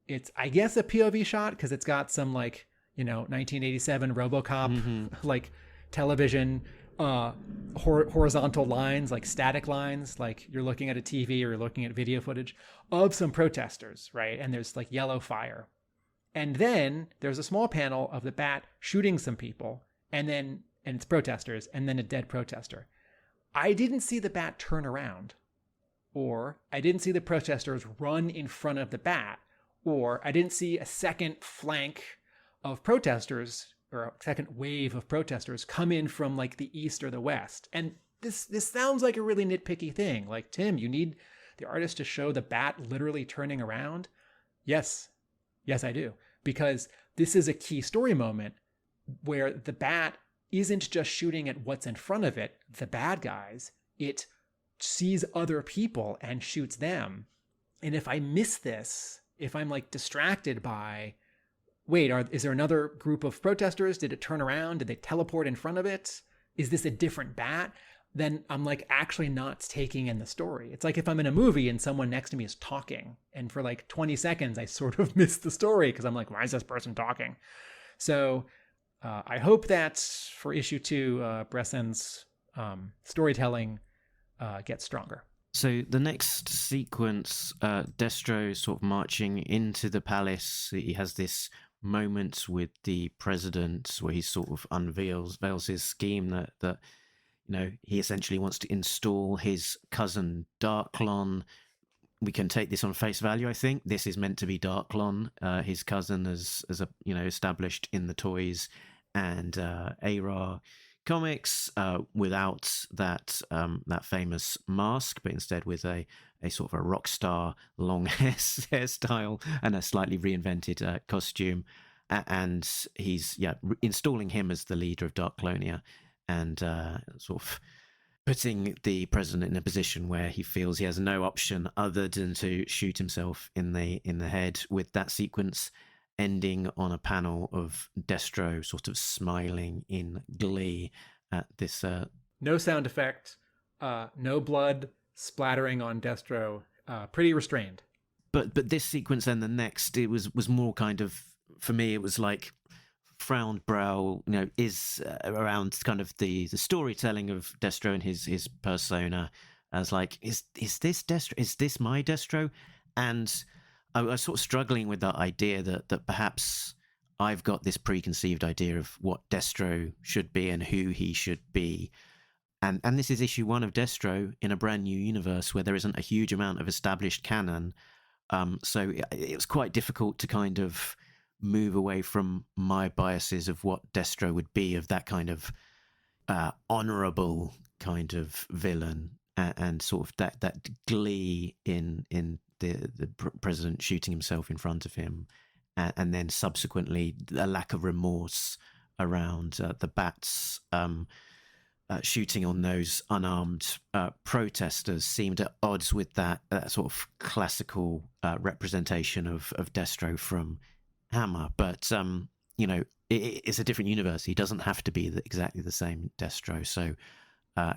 it's, I guess, a POV shot because it's got some 1987 RoboCop like television horizontal lines, like static lines, like you're looking at a TV or you're looking at video footage of some protesters, right? And there's like yellow fire. And then there's a small panel of the bat shooting some people, and it's protesters, and then a dead protester. I didn't see the bat turn around, or I didn't see the protesters run in front of the bat, or I didn't see a second flank of protesters or a second wave of protesters come in from like the east or the west. And this sounds like a really nitpicky thing. Like, Tim, you need the artist to show the bat literally turning around. Yes, I do. Because this is a key story moment where the bat isn't just shooting at what's in front of it, the bad guys. It sees other people and shoots them. And if I miss this, if I'm like distracted by, wait, is there another group of protesters? Did it turn around? Did they teleport in front of it? Is this a different bat? Then I'm like actually not taking in the story. It's like if I'm in a movie and someone next to me is talking, and for like 20 seconds, I sort of miss the story because I'm like, why is this person talking? So I hope that for issue 2, Bresson's storytelling gets stronger. So the next sequence, Destro sort of marching into the palace. He has this moment with the president where he sort of unveils his scheme that he essentially wants to install his cousin Darklon. We can take this on face value. I think this is meant to be Darklon, his cousin, as established in the toys and ARA comics, without that famous mask, but instead with a sort of a rock star long hairstyle and a slightly reinvented costume, and he's installing him as the leader of Darklonia, and sort of putting the president in a position where he feels he has no option other than to shoot himself in the head, with that sequence ending on a panel of Destro sort of smiling in glee at this. No sound effect, no blood splattering on Destro, pretty restrained. But this sequence and the next, it was more kind of, for me, it was like frowned brow, is around kind of the storytelling of Destro and his persona, as like, is this Destro? Is this my Destro? And I was sort of struggling with that idea that perhaps I've got this preconceived idea of what Destro should be and who he should be. And this is issue 1 of Destro in a brand new universe where there isn't a huge amount of established canon. So it was quite difficult to kind of move away from my biases of what Destro would be, of that kind of honorable kind of villain, and sort of that glee in the president shooting himself in front of him, and then subsequently a lack of remorse around the bats shooting on those unarmed protesters seemed at odds with that sort of classical representation of Destro from Hammer. But it's a different universe. He doesn't have to be exactly the same Destro. So I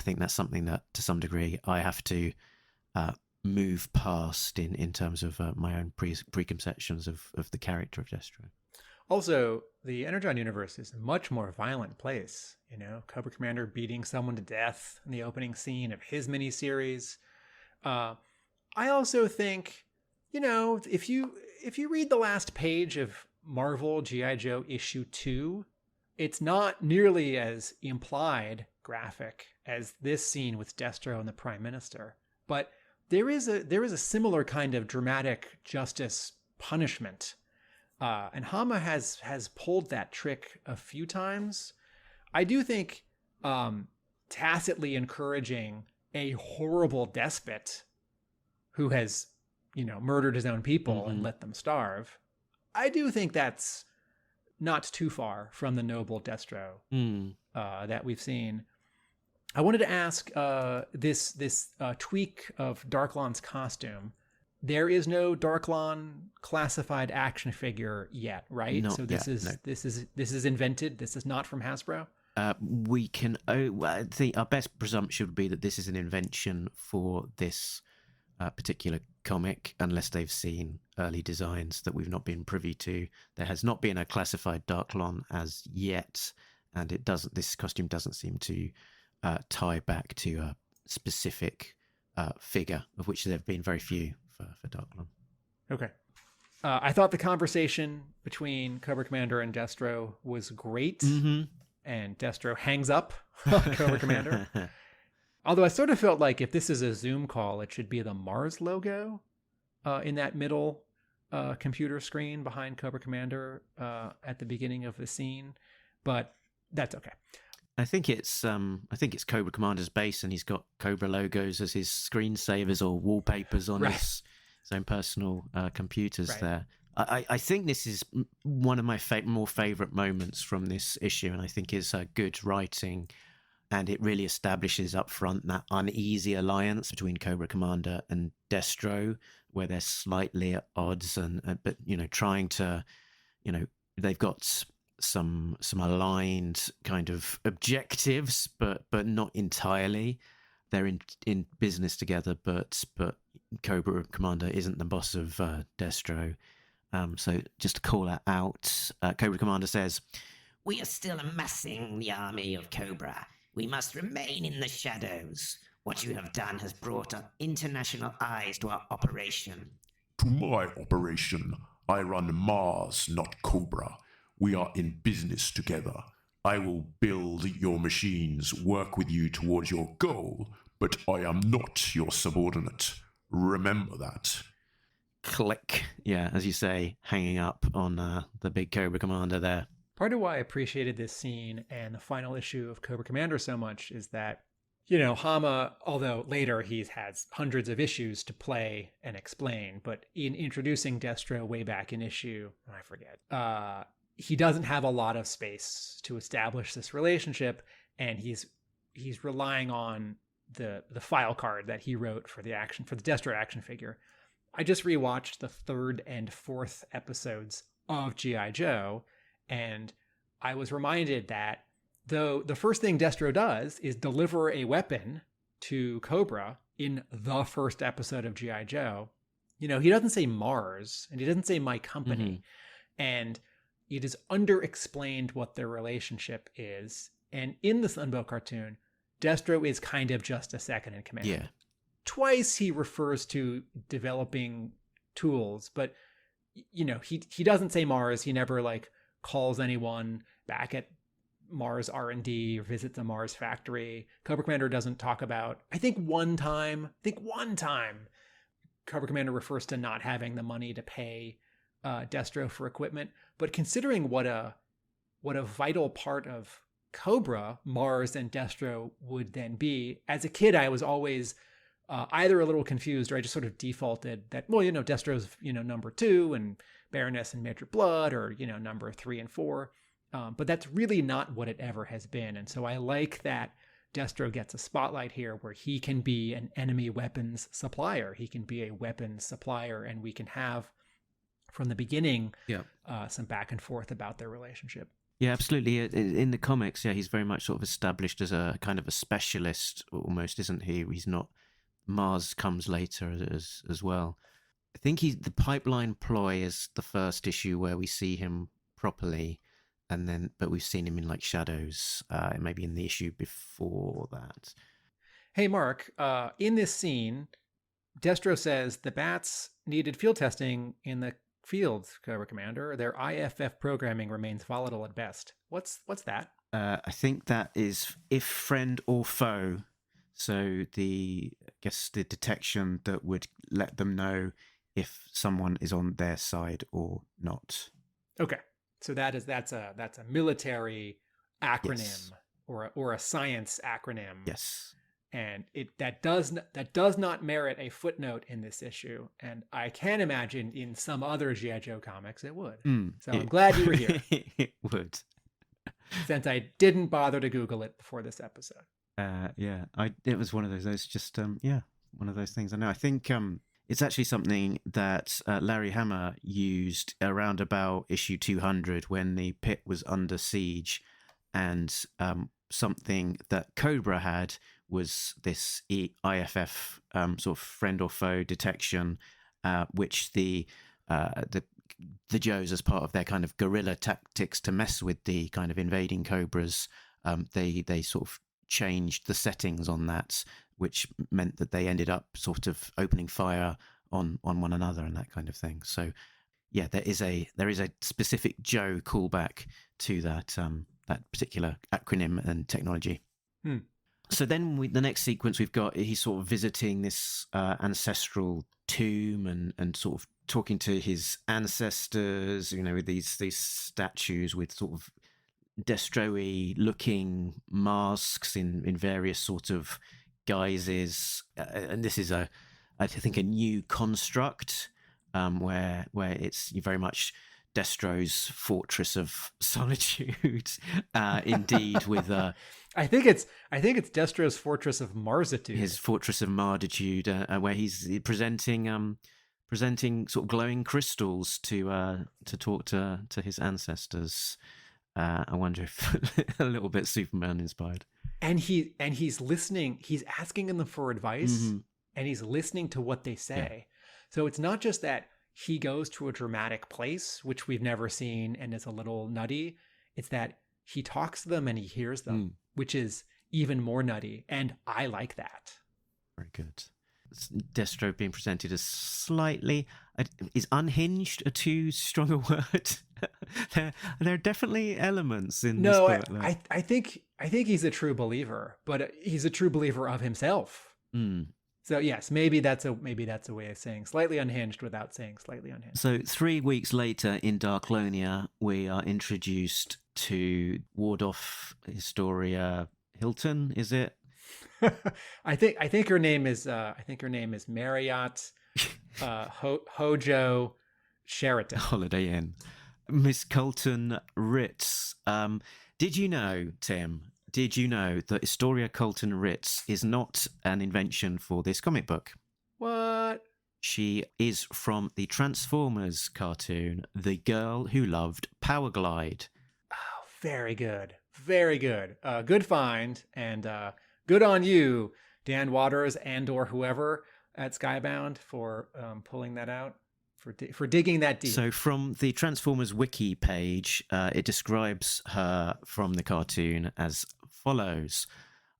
think that's something that to some degree I have to move past in terms of my own preconceptions of the character of Destro. Also, the Energon universe is a much more violent place. You know, Cobra Commander beating someone to death in the opening scene of his miniseries. I also think, you know, if you read the last page of Marvel G.I. Joe issue 2, it's not nearly as implied graphic as this scene with Destro and the Prime Minister, but there is a similar kind of dramatic justice punishment, and Hama has pulled that trick a few times. I do think tacitly encouraging a horrible despot who has, you know, murdered his own people and let them starve. I do think that's not too far from the noble Destro that we've seen. I wanted to ask this tweak of Darklon's costume. There is no Darklon classified action figure yet, right? Not so this yet, this is invented. This is not from Hasbro. We can. I think our best presumption would be that this is an invention for this particular comic, unless they've seen early designs that we've not been privy to. There has not been a classified Darklon as yet, and it doesn't. This costume doesn't seem to tie back to a specific figure, of which there have been very few for Darklon. Okay. I thought the conversation between Cobra Commander and Destro was great, and Destro hangs up on Cobra Commander. Although I sort of felt like if this is a Zoom call, it should be the Mars logo in that middle computer screen behind Cobra Commander at the beginning of the scene, but that's okay. I think it's Cobra Commander's base, and he's got Cobra logos as his screensavers or wallpapers on his own personal computers there. I think this is one of my more favourite moments from this issue, and I think it's good writing, and it really establishes up front that uneasy alliance between Cobra Commander and Destro, where they're slightly at odds, but you know, trying to, you know, they've got some aligned kind of objectives, but not entirely. They're in business together, but Cobra Commander isn't the boss of Destro. So just to call that out, Cobra Commander says, "We are still amassing the army of Cobra. We must remain in the shadows. What you have done has brought international eyes to our operation." To my operation, I run Mars, not Cobra. We are in business together. I will build your machines, work with you towards your goal, but I am not your subordinate. Remember that. click. Yeah, as you say, hanging up on the big Cobra Commander there. Part of why I appreciated this scene and the final issue of Cobra Commander so much is that, you know, Hama, although later he has hundreds of issues to play and explain, but in introducing Destro way back in issue, I forget, he doesn't have a lot of space to establish this relationship, and he's relying on the file card that he wrote for the Destro action figure. I just rewatched the 3rd and 4th episodes of G.I. Joe, and I was reminded that though the first thing Destro does is deliver a weapon to Cobra in the first episode of G.I. Joe, you know, he doesn't say Mars and he doesn't say my company. And it is underexplained what their relationship is. And in the Sunbow cartoon, Destro is kind of just a second in command. Yeah. Twice he refers to developing tools, but you know, he doesn't say Mars. He never like calls anyone back at Mars R&D or visits a Mars factory. Cobra Commander doesn't talk about, I think one time Cobra Commander refers to not having the money to pay Destro for equipment. But considering what a vital part of Cobra Mars and Destro would then be, as a kid I was always either a little confused or I just sort of defaulted that, well, you know, Destro's, you know, number 2 and Baroness and Major Blood, or, you know, number 3 and 4. But that's really not what it ever has been. And so I like that Destro gets a spotlight here where he can be an enemy weapons supplier. He can be a weapons supplier, and we can have from the beginning some back and forth about their relationship. Yeah, absolutely. In the comics, yeah, he's very much sort of established as a kind of a specialist almost, isn't he? He's not... Mars comes later as well. I think the Pipeline Ploy is the first issue where we see him properly, and then but we've seen him in like shadows, maybe in the issue before that. Hey, Mark, in this scene, Destro says the bats needed field testing in the field, Cobra Commander. Their IFF programming remains volatile at best. What's that? I think that is if friend or foe. So I guess the detection that would let them know if someone is on their side or not. Okay, so that's a military acronym Yes. or a science acronym. Yes. And that does not merit a footnote in this issue. And I can imagine in some other G.I. Joe comics it would. So I'm glad you were here, It would. since I didn't bother to Google it before this episode. Yeah, it was one of those just one of those things. I know. I think it's actually something that Larry Hama used around about issue 200 when the pit was under siege, and something that Cobra had was this IFF sort of friend or foe detection, which the Joes, as part of their kind of guerrilla tactics to mess with the kind of invading Cobras, they sort of changed the settings on that, which meant that they ended up sort of opening fire on one another and that kind of thing. So yeah, there is a specific Joe callback to that particular acronym and technology. So then the next sequence we've got, he's sort of visiting this ancestral tomb and sort of talking to his ancestors, with these statues with sort of Destro-y looking masks in various sort of guises. And this is I think a new construct where it's very much Destro's Fortress of Solitude, indeed, with I think it's Destro's Fortress of Marsitude. his Fortress of Marditude, where he's presenting sort of glowing crystals to talk to his ancestors. I wonder if a little bit Superman inspired. And he's listening. He's asking them for advice, Mm-hmm. and he's listening to what they say. So it's not just that he goes to a dramatic place, which we've never seen and is a little nutty. It's that he talks to them and he hears them, which is even more nutty. And I like that. Very good. Destro being presented as slightly... Is unhinged a too strong a word? there are definitely elements in this book. I think he's a true believer, but he's a true believer of himself. So yes, maybe that's a way of saying slightly unhinged without saying slightly unhinged. So 3 weeks later in Darklonia, we are introduced to Wardoff Historia Hilton. Is it? I think her name is Marriott Hojo Sheraton. Holiday Inn. Miss Colton Ritz. Did you know, Tim? Did you know that Historia Colton Ritz is not an invention for this comic book? What? She is from the Transformers cartoon, The Girl Who Loved Powerglide. Oh, very good. Very good. Good find, and good on you, Dan Waters and/or whoever at Skybound for pulling that out, for digging that deep. So from the Transformers wiki page, it describes her from the cartoon as follows.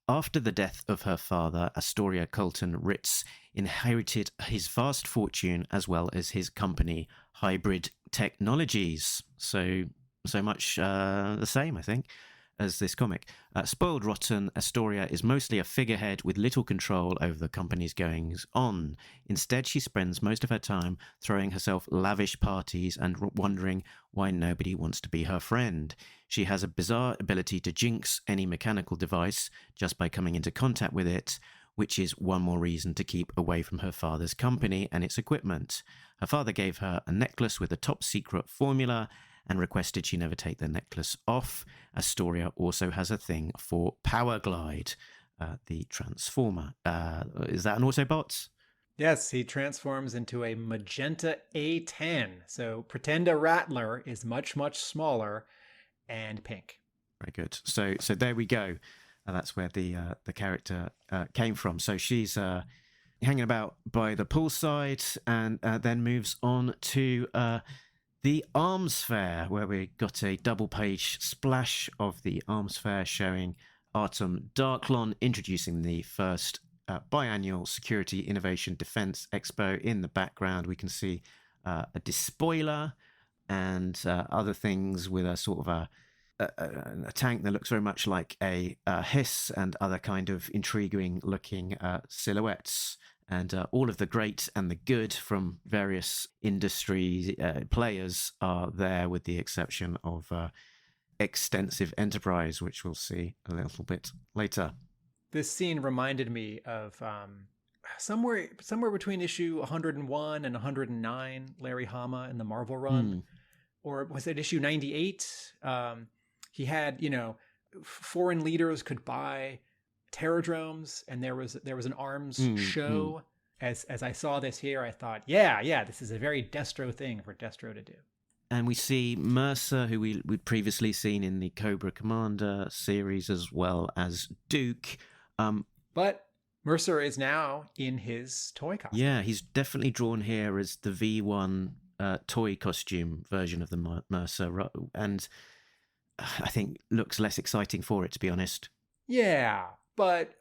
After the death of her father, Astoria Colton Ritz inherited his vast fortune as well as his company, Hybrid Technologies. So much the same, I think, as this comic. Spoiled rotten, Astoria is mostly a figurehead with little control over the company's goings on. Instead, she spends most of her time throwing herself lavish parties and wondering why nobody wants to be her friend. She has a bizarre ability to jinx any mechanical device just by coming into contact with it, which is one more reason to keep away from her father's company and its equipment. Her father gave her a necklace with a top secret formula and requested she never take the necklace off. Astoria also has a thing for Powerglide, the Transformer. Is that an Autobot? Yes, he transforms into a magenta A10. So pretend a Rattler is much, much smaller and pink. Very good. So there we go. That's where the character came from. So she's hanging about by the poolside and then moves on to The Arms Fair, where we got a double-page splash of the Arms Fair showing Artem Darklon introducing the first biannual Security Innovation Defense Expo. In the background, we can see a despoiler and other things with a sort of a tank that looks very much like a Hiss and other kind of intriguing-looking silhouettes. And all of the great and the good from various industry players are there, with the exception of Extensive Enterprise, which we'll see a little bit later. This scene reminded me of somewhere between issue 101 and 109, Larry Hama in the Marvel run. Or was it issue 98? He had, foreign leaders could buy Terradromes, and there was an arms show. As I saw this here, I thought, yeah, this is a very Destro thing for Destro to do. And we see Mercer, who we'd previously seen in the Cobra Commander series, as well as Duke. But Mercer is now in his toy costume. Yeah, he's definitely drawn here as the V1 toy costume version of the Mercer, and I think looks less exciting for it, to be honest. Yeah, but,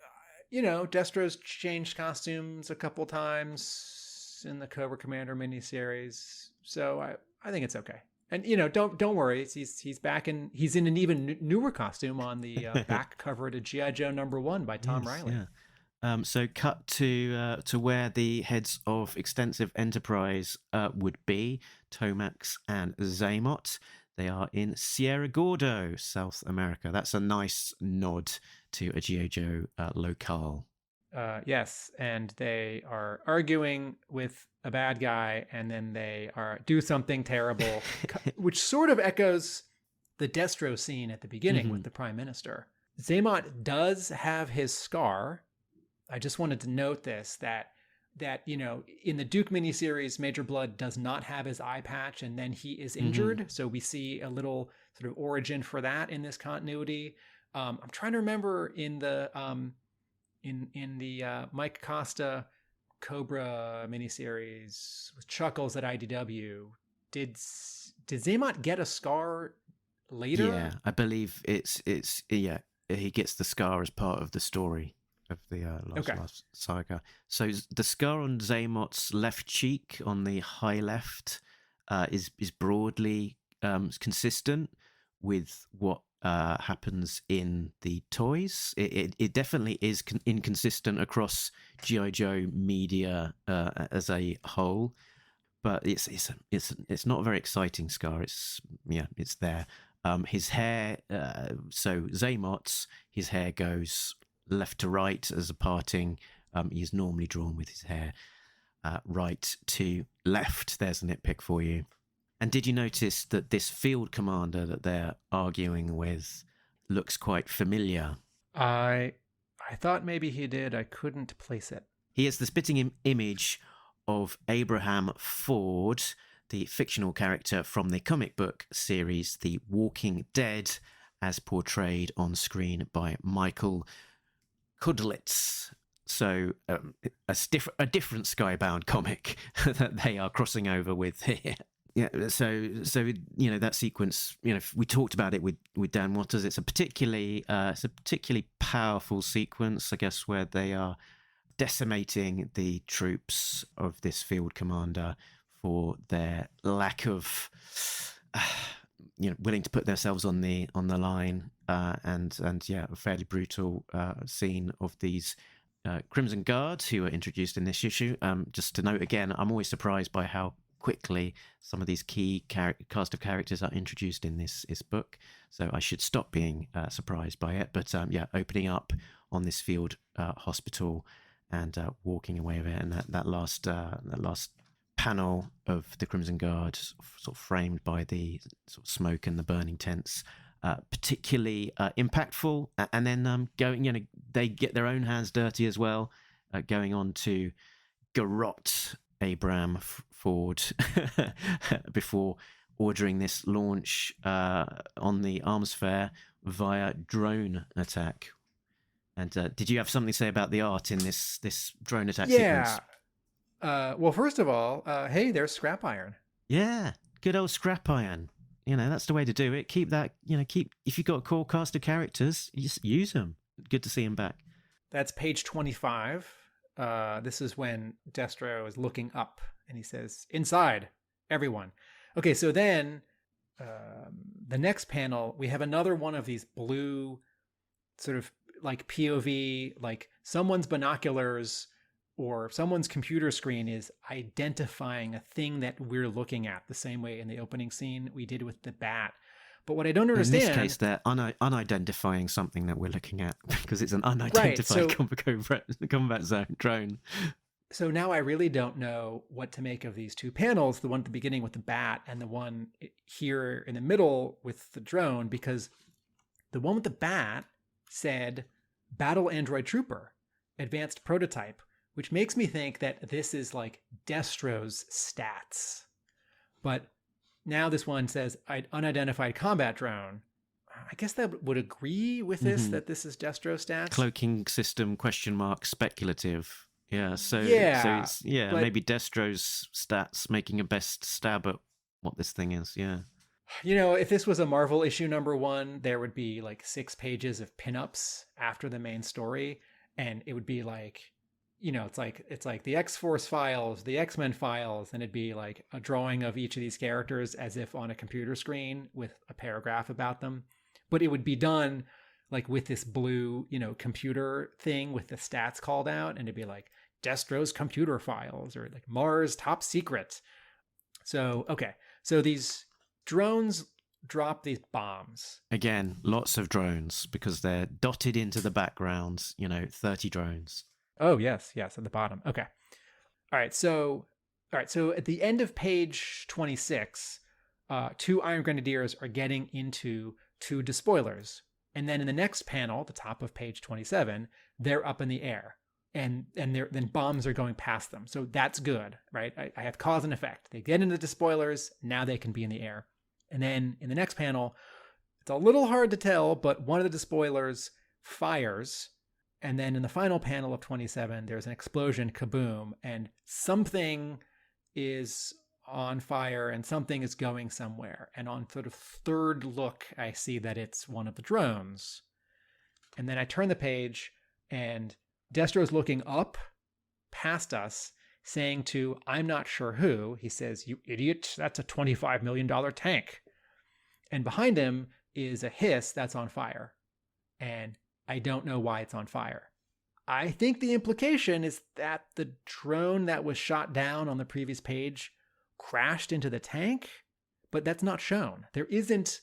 Destro's changed costumes a couple times in the Cobra Commander miniseries, so I think it's okay. And, don't worry, he's back he's in an even newer costume on the back cover to G.I. Joe #1 by Tom Riley. Yeah. So cut to where the heads of Extensive Enterprise would be, Tomax and Xamot. They are in Sierra Gordo, South America. That's a nice nod to a G.I. Joe locale. Yes, and they are arguing with a bad guy, and then they do something terrible, which sort of echoes the Destro scene at the beginning with the Prime Minister. Xamot does have his scar. I just wanted to note this, that in the Duke miniseries, Major Blood does not have his eye patch, and then he is injured. So we see a little sort of origin for that in this continuity. I'm trying to remember in the Mike Costa Cobra miniseries with Chuckles at IDW, did Xamot get a scar later? Yeah, I believe it's he gets the scar as part of the story of the last saga. So the scar on Xamot's left cheek on the high left is broadly consistent with what happens in the toys. It definitely is inconsistent across G.I. Joe media as a whole, but it's not a very exciting scar. It's there. His hair, so Xamot's, his hair goes left to right as a parting. He's normally drawn with his hair right to left. There's a nitpick for you. And did you notice that this field commander that they're arguing with looks quite familiar? I thought maybe he did. I couldn't place it. He is the spitting image of Abraham Ford, the fictional character from the comic book series The Walking Dead, as portrayed on screen by Michael Kudlitz. So a different Skybound comic that they are crossing over with here. Yeah, so that sequence, we talked about it with Dan Waters. It's a particularly powerful sequence, I guess, where they are decimating the troops of this field commander for their lack of willing to put themselves on the line, and a fairly brutal scene of these Crimson Guards who are introduced in this issue. Just to note again, I'm always surprised by how quickly some of these key cast of characters are introduced in this book, so I should stop being surprised by it. But opening up on this field hospital and walking away with it, and that last panel of the Crimson Guard sort of framed by the sort of smoke and the burning tents, particularly impactful. And then they get their own hands dirty as well, going on to garrote Abraham Ford before ordering this launch on the Arms Fair via drone attack. And did you have something to say about the art in this drone attack sequence? Well, first of all, hey, there's Scrap Iron. Yeah, good old scrap iron. You know, that's the way to do it. Keep that, if you've got a core cast of characters, you just use them. Good to see him back. That's page 25. This is when Destro is looking up and he says, "Inside, everyone." Okay, so then the next panel, we have another one of these blue sort of like POV, like someone's binoculars or someone's computer screen is identifying a thing that we're looking at, the same way in the opening scene we did with the bat. But what I don't understand... In this case, they're unidentifying something that we're looking at because it's an unidentified combat zone drone. So now I really don't know what to make of these two panels, the one at the beginning with the bat and the one here in the middle with the drone, because the one with the bat said Battle Android Trooper, Advanced Prototype, which makes me think that this is like Destro's stats. But now this one says unidentified combat drone. I guess that would agree with this, that this is Destro stats. Cloaking system ? Speculative. Yeah, so it's but maybe Destro's stats making a best stab at what this thing is. Yeah. You know, if this was a Marvel issue #1, there would be like 6 pages of pinups after the main story, and it would be like, you know, it's like the X-Force files, the X-Men files, and it'd be like a drawing of each of these characters as if on a computer screen with a paragraph about them. But it would be done like with this blue, you know, computer thing with the stats called out, and it'd be like Destro's computer files or like Mars top secret. So, okay. So these drones drop these bombs. Again, lots of drones because they're dotted into the background, 30 drones. Oh, yes, at the bottom. Okay. All right, so at the end of page 26, 2 Iron Grenadiers are getting into 2 despoilers. And then in the next panel, the top of page 27, they're up in the air. And then bombs are going past them. So that's good, right? I have cause and effect. They get into the despoilers, now they can be in the air. And then in the next panel, it's a little hard to tell, but one of the despoilers fires. And then in the final panel of 27, there's an explosion, kaboom, and something is on fire and something is going somewhere. And on sort of third look, I see that it's one of the drones. And then I turn the page and Destro's looking up past us, saying to I'm not sure who, he says, "You idiot, that's a $25 million tank." And behind him is a hiss that's on fire. And I don't know why it's on fire. I think the implication is that the drone that was shot down on the previous page crashed into the tank, but that's not shown. There isn't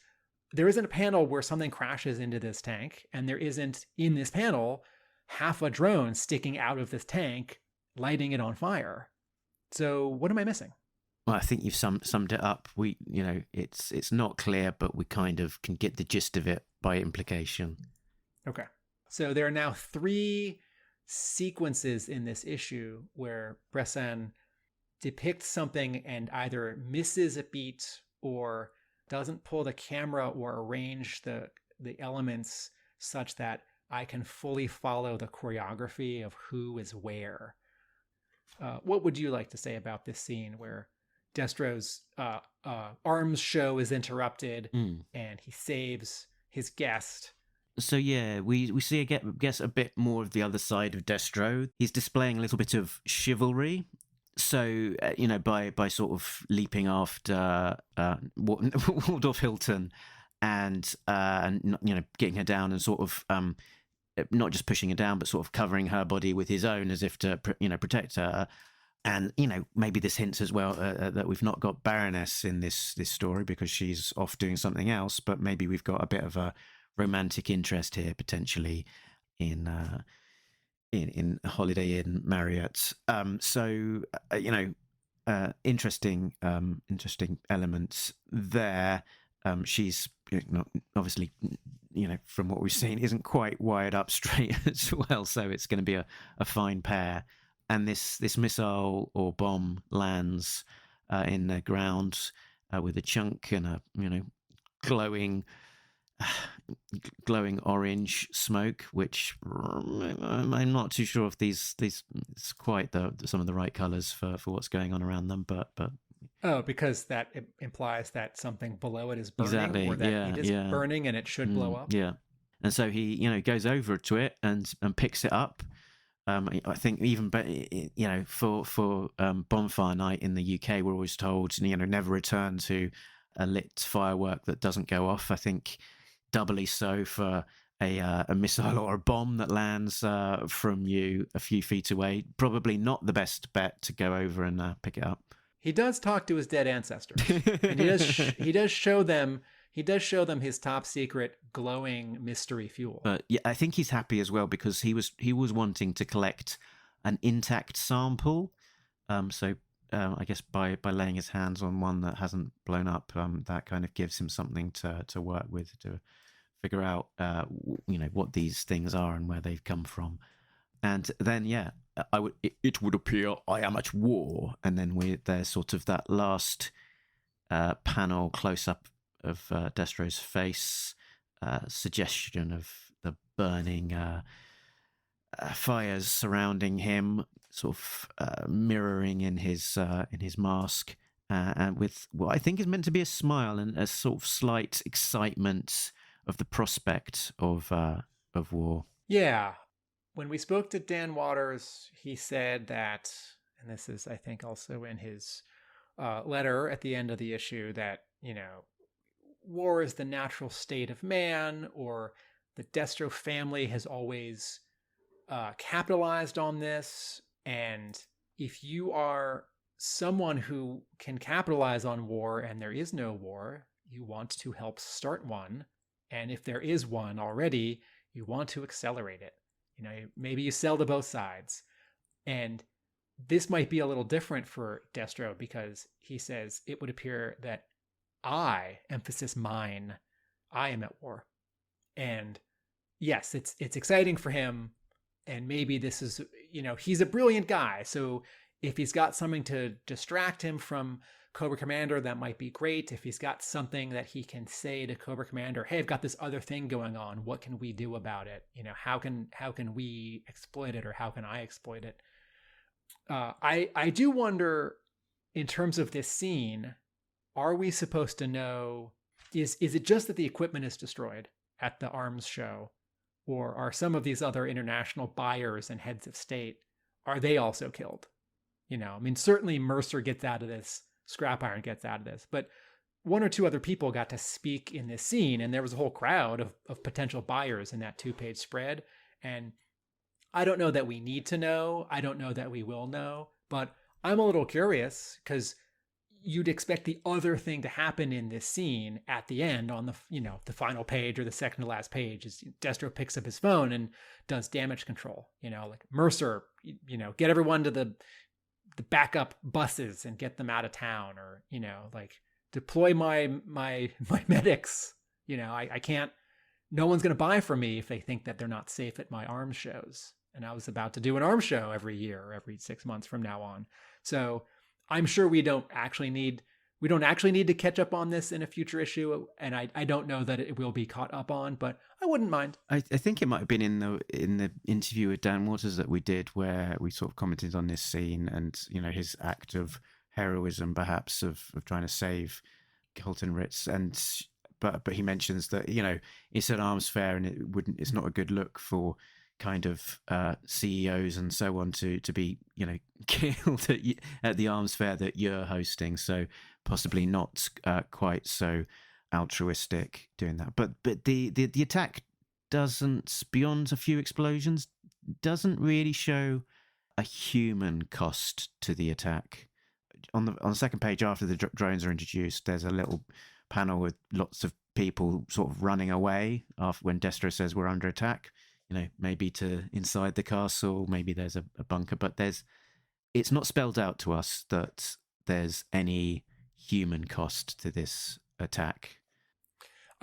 a panel where something crashes into this tank, and there isn't in this panel half a drone sticking out of this tank, lighting it on fire. So what am I missing? Well, I think you've summed it up. It's not clear, but we kind of can get the gist of it by implication. Okay. So there are now 3 sequences in this issue where Bressan depicts something and either misses a beat or doesn't pull the camera or arrange the elements such that I can fully follow the choreography of who is where. What would you like to say about this scene where Destro's arms show is interrupted and he saves his guest? So yeah, we see, I guess, a bit more of the other side of Destro. He's displaying a little bit of chivalry. So, by sort of leaping after Waldorf Hilton and getting her down and sort of not just pushing her down, but sort of covering her body with his own as if to protect her. And maybe this hints as well that we've not got Baroness in this story because she's off doing something else. But maybe we've got a bit of a romantic interest here potentially in Holiday Inn Marriott. Interesting elements there. She's obviously, from what we've seen, isn't quite wired up straight as well. So it's going to be a fine pair. And this missile or bomb lands in the ground with a chunk and a glowing orange smoke, which I'm not too sure if these it's quite some of the right colors for what's going on around them, but Oh, because that implies that something below it is burning, Exactly, or that yeah, it is yeah. burning and it should blow up. Yeah. And so he, goes over to it and picks it up. I think even, for bonfire night in the UK, we're always told, never return to a lit firework that doesn't go off. I think doubly so for a missile or a bomb that lands from you a few feet away. Probably not the best bet to go over and pick it up. He does talk to his dead ancestors, and he does show them his top secret glowing mystery fuel. But yeah, I think he's happy as well because he was wanting to collect an intact sample. So I guess by laying his hands on one that hasn't blown up, that kind of gives him something to work with to figure out what these things are and where they've come from. And then it would appear I am at war, and then there's sort of that last panel close up of Destro's face, suggestion of the burning fires surrounding him, sort of mirroring in his mask, and with what I think is meant to be a smile and a sort of slight excitement of the prospect of war. Yeah. When we spoke to Dan Waters, he said that, and this is, I think, also in his letter at the end of the issue, that, war is the natural state of man, or the Destro family has always capitalized on this. And if you are someone who can capitalize on war and there is no war, you want to help start one. And if there is one already, you want to accelerate it. Maybe you sell to both sides. And this might be a little different for Destro because he says it would appear that emphasis mine, I am at war. And yes, it's exciting for him. And maybe this is, he's a brilliant guy. So if he's got something to distract him from Cobra Commander, that might be great. If he's got something that he can say to Cobra Commander, hey, I've got this other thing going on. What can we do about it? How can we exploit it, or how can I exploit it? I do wonder, in terms of this scene, are we supposed to know, is it just that the equipment is destroyed at the arms show, or are some of these other international buyers and heads of state, are they also killed? Certainly Mercer gets out of this, Scrap Iron gets out of this, but one or two other people got to speak in this scene, and there was a whole crowd of potential buyers in that 2-page spread. And I don't know that we need to know. I don't know that we will know, but I'm a little curious because you'd expect the other thing to happen in this scene at the end on the final page or the second to last page is Destro picks up his phone and does damage control, like Mercer, get everyone to the backup buses and get them out of town, or, deploy my medics. I can't, no one's going to buy from me if they think that they're not safe at my arms shows. And I was about to do an arms show every year, or every 6 months from now on. So I'm sure we don't actually need to catch up on this in a future issue. And I don't know that it will be caught up on, but I wouldn't mind. I think it might have been in the interview with Dan Waters that we did, where we sort of commented on this scene and, his act of heroism, perhaps, of trying to save Colton Ritz. And but he mentions that, it's an arms fair and it's not a good look for kind of CEOs and so on to be killed at the arms fair that you're hosting, so possibly not quite so altruistic doing that. But the attack doesn't, beyond a few explosions, doesn't really show a human cost to the attack. On the second page, after the drones are introduced, there's a little panel with lots of people sort of running away after when Destro says we're under attack. Maybe to inside the castle, maybe there's a bunker, but it's not spelled out to us that there's any human cost to this attack.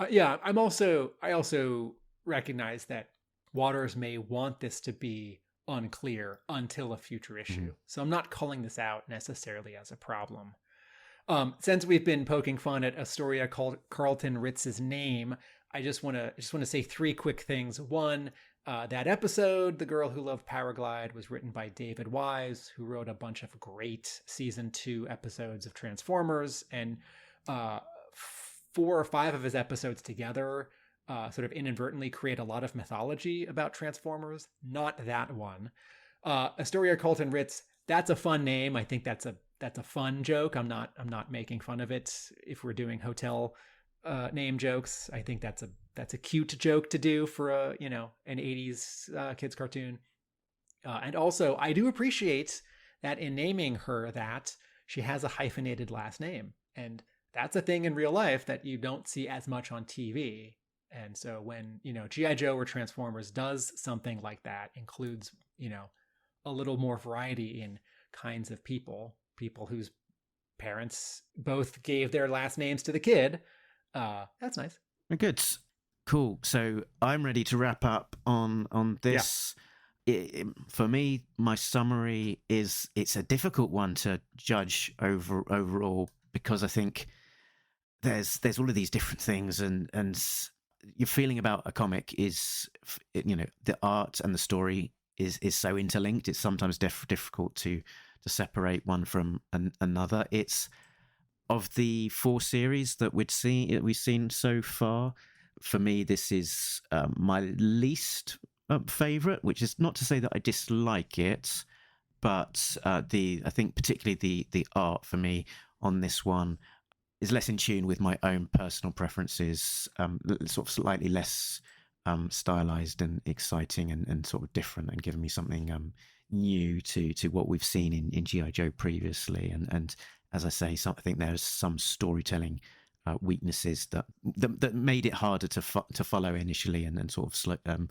I also recognize that Waters may want this to be unclear until a future issue. So I'm not calling this out necessarily as a problem. Since we've been poking fun at Astoria called Carlton Ritz's name, I just want to say 3 quick things. One, That episode, The Girl Who Loved Powerglide, was written by David Wise, who wrote a bunch of great season 2 episodes of Transformers, and 4 or 5 of his episodes together sort of inadvertently create a lot of mythology about Transformers. Not that one. Astoria Colton Ritz, that's a fun name. I think that's a fun joke. I'm not making fun of it. If we're doing hotel name jokes, I think that's a cute joke to do for an 80s kids cartoon. And also, I do appreciate that in naming her that, she has a hyphenated last name. And that's a thing in real life that you don't see as much on TV. And so when, G.I. Joe or Transformers does something like that, includes, a little more variety in kinds of people whose parents both gave their last names to the kid. That's nice. Good. Cool. So I'm ready to wrap up on this. Yeah. For me, my summary is, it's a difficult one to judge overall, because I think there's all of these different things, and your feeling about a comic is, the art and the story is so interlinked. It's sometimes difficult to separate one from another. It's, of the 4 series that we've seen so far, for me, this is my least favorite, which is not to say that I dislike it, but I think particularly the art for me on this one is less in tune with my own personal preferences, sort of slightly less stylized and exciting and sort of different, and giving me something new to what we've seen in G.I. Joe previously. And as I say, I think there's some storytelling weaknesses that made it harder to follow initially, and sort of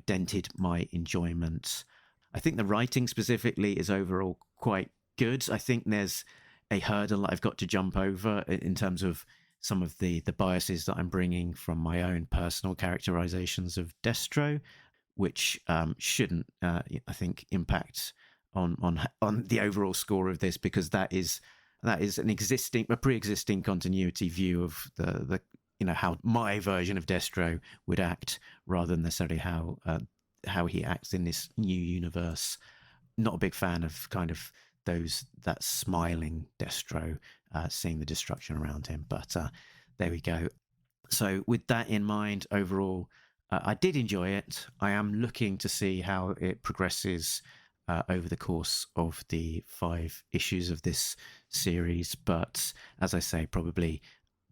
dented my enjoyment. I think the writing specifically is overall quite good. I think there's a hurdle that I've got to jump over in terms of some of the biases that I'm bringing from my own personal characterizations of Destro, which shouldn't, I think, impact on the overall score of this, because that is a pre-existing continuity view of the how my version of Destro would act, rather than necessarily how he acts in this new universe. Not a big fan of kind of that smiling Destro, seeing the destruction around him. But there we go. So with that in mind, overall, I did enjoy it. I am looking to see how it progresses over the course of the 5 issues of this series. But as I say, probably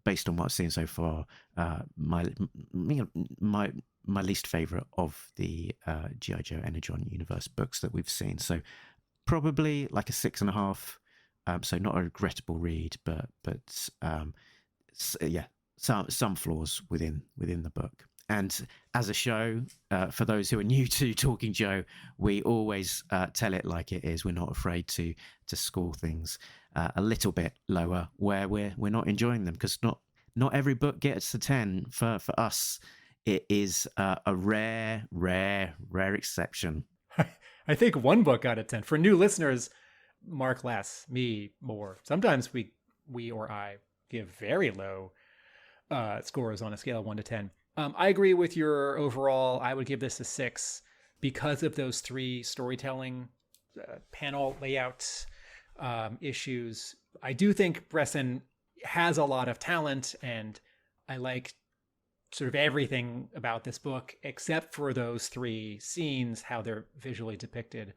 based on what I've seen so far, my least favorite of the G.I. Joe Energon universe books that we've seen. So probably like a 6.5. So not a regrettable read, but some flaws within the book. And as a show, for those who are new to Talking Joe, we always tell it like it is. We're not afraid to score things a little bit lower where we're not enjoying them, because not every book gets a 10. For us, it is a rare exception. I think one book got a 10. For new listeners, Mark less, me more. Sometimes we or I give very low scores on a scale of 1 to 10. I agree with your overall. I would give this a 6 because of those 3 storytelling panel layout issues. I do think Bresson has a lot of talent, and I like sort of everything about this book except for those 3 scenes, how they're visually depicted.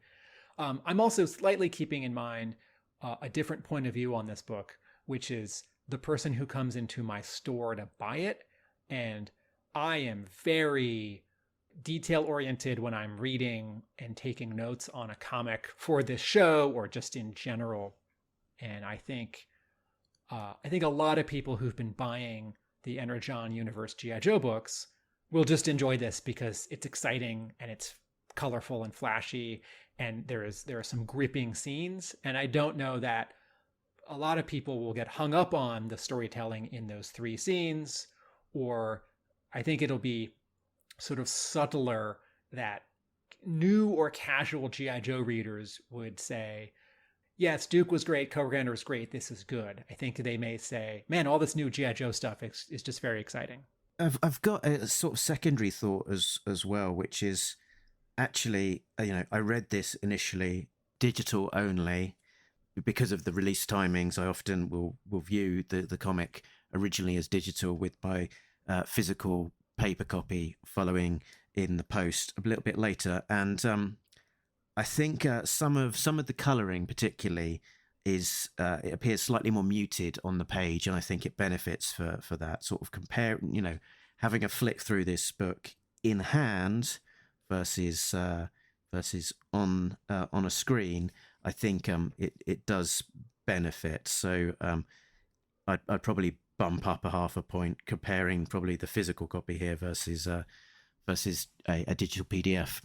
I'm also slightly keeping in mind a different point of view on this book, which is the person who comes into my store to buy it. And I am very detail oriented when I'm reading and taking notes on a comic for this show or just in general. And I think a lot of people who've been buying the Energon Universe G.I. Joe books will just enjoy this because it's exciting and it's colorful and flashy, and there are some gripping scenes. And I don't know that a lot of people will get hung up on the storytelling in those 3 scenes, or I think it'll be sort of subtler that new or casual G.I. Joe readers would say, yes, Duke was great, Cobra Commander was great, this is good. I think they may say, man, all this new G.I. Joe stuff is just very exciting. I've got a sort of secondary thought as well, which is actually, I read this initially digital only because of the release timings. I often will view the comic originally as digital with my physical paper copy following in the post a little bit later. And I think some of the colouring particularly is it appears slightly more muted on the page, and I think it benefits for that sort of having a flick through this book in hand versus on a screen. I think it does benefit. So I'd probably bump up a half a point comparing probably the physical copy here versus a digital PDF.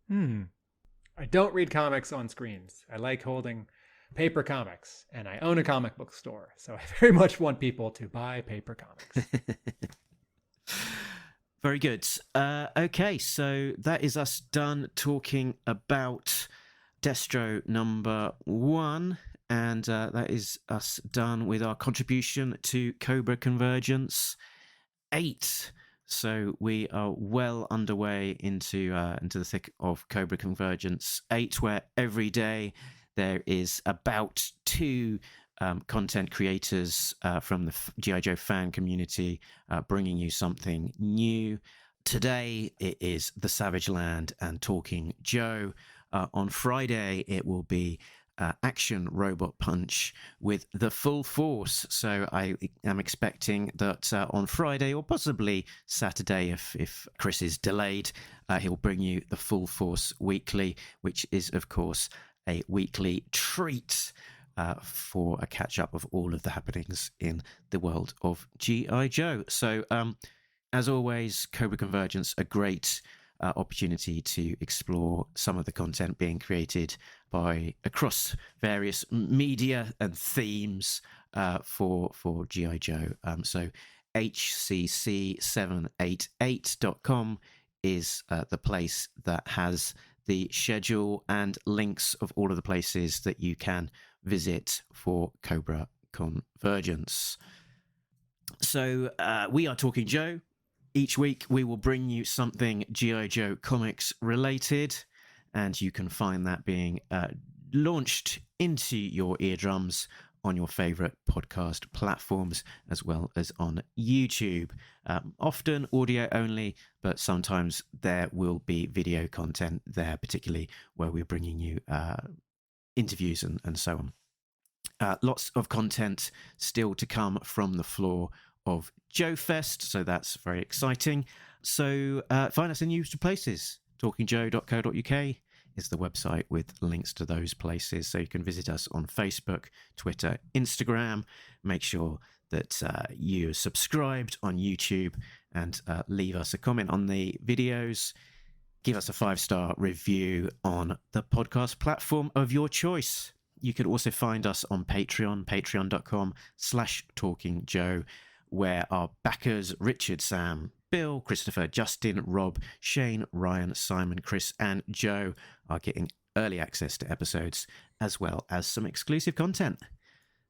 I don't read comics on screens. I like holding paper comics, and I own a comic book store, so I very much want people to buy paper comics. Very good. Okay, so that is us done talking about Destro number 1, and that is us done with our contribution to Cobra Convergence 8. So we are well underway into the thick of Cobra Convergence 8, where every day there is about 2 content creators from the G.I. Joe fan community bringing you something new. Today it is The Savage Land and Talking Joe. On Friday it will be Action Robot Punch with the Full Force. So I am expecting that on Friday or possibly Saturday, if Chris is delayed, he'll bring you the Full Force Weekly, which is of course a weekly treat for a catch-up of all of the happenings in the world of G.I. Joe. So, as always, Cobra Convergence, a great opportunity to explore some of the content being created by across various media and themes for G.I. Joe. So, hcc788.com is the place that has the schedule and links of all of the places that you can visit for Cobra Convergence. So we are Talking Joe. Each week we will bring you something G.I. Joe comics related, and you can find that being launched into your eardrums on your favorite podcast platforms, as well as on YouTube. Often audio only, but sometimes there will be video content there, particularly where we're bringing you interviews and so on. Lots of content still to come from the floor of Joe Fest, so that's very exciting. So find us in useful places. talkingjoe.co.uk is the website with links to those places, so you can visit us on Facebook, Twitter, Instagram. Make sure that you're subscribed on YouTube and leave us a comment on the videos. Give us a 5-star review on the podcast platform of your choice. You can also find us on Patreon, patreon.com/talkingjoe, where our backers, Richard, Sam, Bill, Christopher, Justin, Rob, Shane, Ryan, Simon, Chris, and Joe are getting early access to episodes, as well as some exclusive content.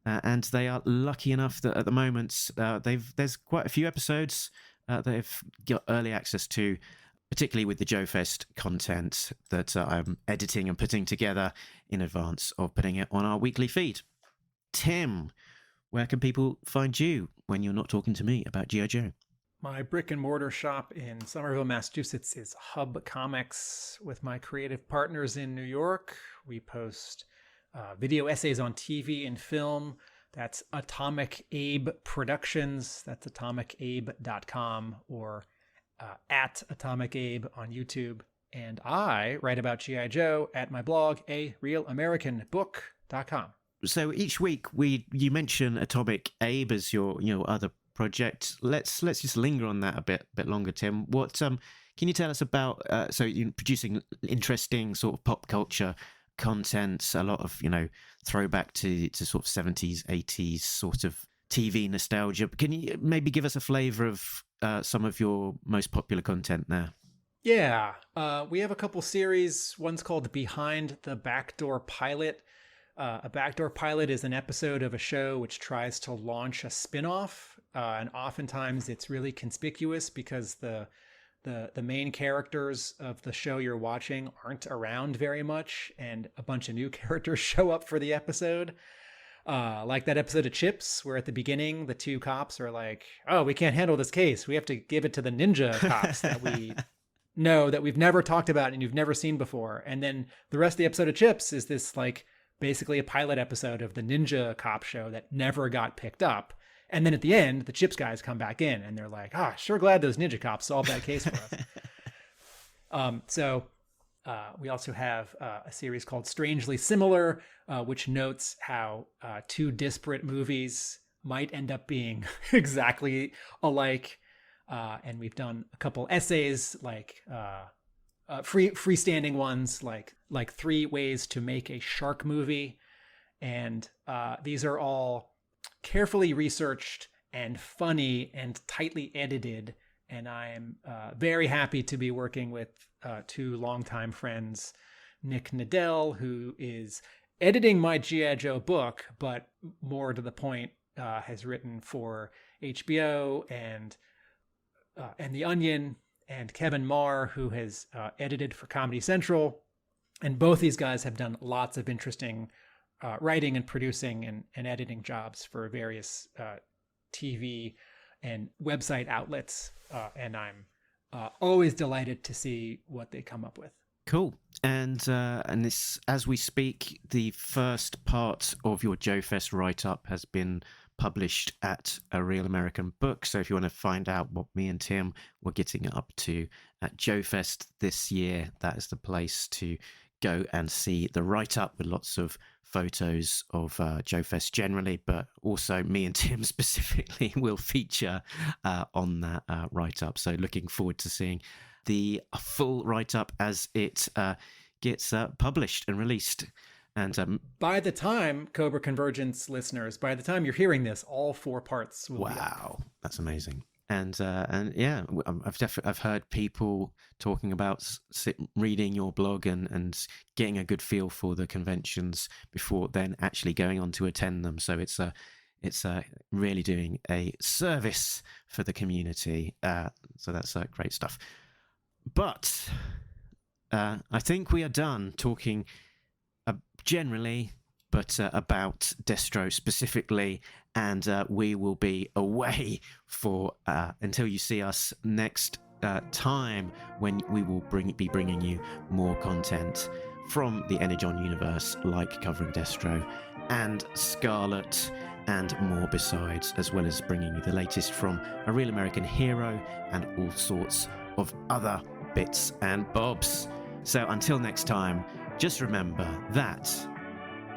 And they are lucky enough that at the moment, there's quite a few episodes they've got early access to, particularly with the Joe Fest content that I'm editing and putting together in advance of putting it on our weekly feed. Tim, where can people find you when you're not talking to me about G.I. Joe? My brick and mortar shop in Somerville, Massachusetts is Hub Comics. With my creative partners in New York, we post video essays on TV and film. That's Atomic Abe Productions. That's atomicabe.com, or at Atomic Abe on YouTube. And I write about G.I. Joe at my blog, arealamericanbook.com. So each week you mention Atomic Abe as your other project. Let's just linger on that a bit longer, Tim. What can you tell us about? So you're producing interesting sort of pop culture content, a lot of throwback to sort of 70s, 80s sort of TV nostalgia. Can you maybe give us a flavour of some of your most popular content there? Yeah, we have a couple series. One's called Behind the Backdoor Pilot, A backdoor pilot is an episode of a show which tries to launch a spin-off, and oftentimes it's really conspicuous because the main characters of the show you're watching aren't around very much, and a bunch of new characters show up for the episode. Like that episode of Chips, where at the beginning the two cops are like, "Oh, we can't handle this case. We have to give it to the ninja cops that we know that we've never talked about and you've never seen before." And then the rest of the episode of Chips is this like basically a pilot episode of the ninja cop show that never got picked up. And then at the end, the Chips guys come back in and they're like, sure glad those ninja cops solved that case for us. We also have a series called Strangely Similar, which notes how two disparate movies might end up being exactly alike. And we've done a couple essays like freestanding ones like 3 ways to make a shark movie. And these are all carefully researched and funny and tightly edited. And I'm very happy to be working with 2 longtime friends, Nick Nadell, who is editing my G.I. Joe book, but more to the point, has written for HBO and The Onion, and Kevin Marr, who has edited for Comedy Central. And both these guys have done lots of interesting writing and producing and editing jobs for various TV and website outlets. And I'm always delighted to see what they come up with. Cool. And this, as we speak, the first part of your Joe Fest write-up has been published at A Real American Book. So if you want to find out what me and Tim were getting up to at Joe Fest this year, that is the place to go and see the write-up with lots of photos of Joe Fest generally, but also me and Tim specifically will feature on that write-up. So looking forward to seeing the full write-up as it gets published and released. And by the time, Cobra Convergence listeners, by the time you're hearing this, all 4 parts will be up. Wow, that's amazing. And yeah, I've heard people talking about reading your blog and getting a good feel for the conventions before then actually going on to attend them. So it's really doing a service for the community. So that's great stuff. But I think we are done talking generally, but about Destro specifically, and we will be away for until you see us next time, when we will be bringing you more content from the Energon universe, like covering Destro and Scarlet and more besides, as well as bringing you the latest from A Real American Hero and all sorts of other bits and bobs. So until next time, just remember that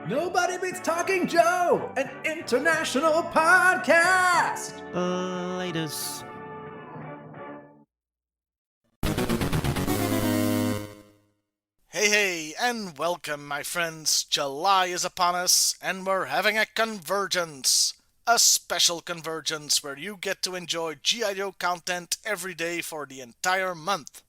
Nobody Beats Talking Joe, an international podcast. Laters. Hey, and welcome, my friends. July is upon us, and we're having a convergence. A special convergence where you get to enjoy G.I. Joe content every day for the entire month.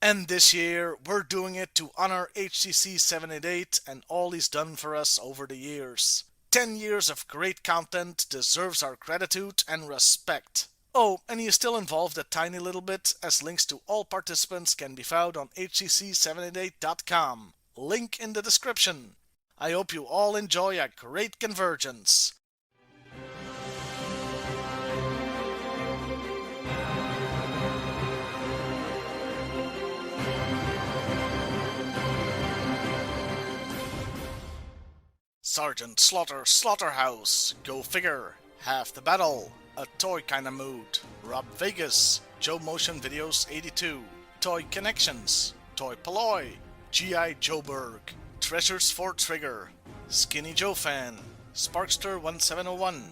And this year, we're doing it to honor HCC 788 and all he's done for us over the years. 10 years of great content deserves our gratitude and respect. Oh, and he is still involved a tiny little bit, as links to all participants can be found on hcc788.com. Link in the description. I hope you all enjoy a great convergence. Sergeant Slaughter Slaughterhouse, go figure, half the battle, a toy kinda mood, Rob Vegas, Joe Motion Videos 82, Toy Connections, Toy Polloy, G.I. Joeberg, Treasures for Trigger, Skinny Joe Fan, Sparkster 1701,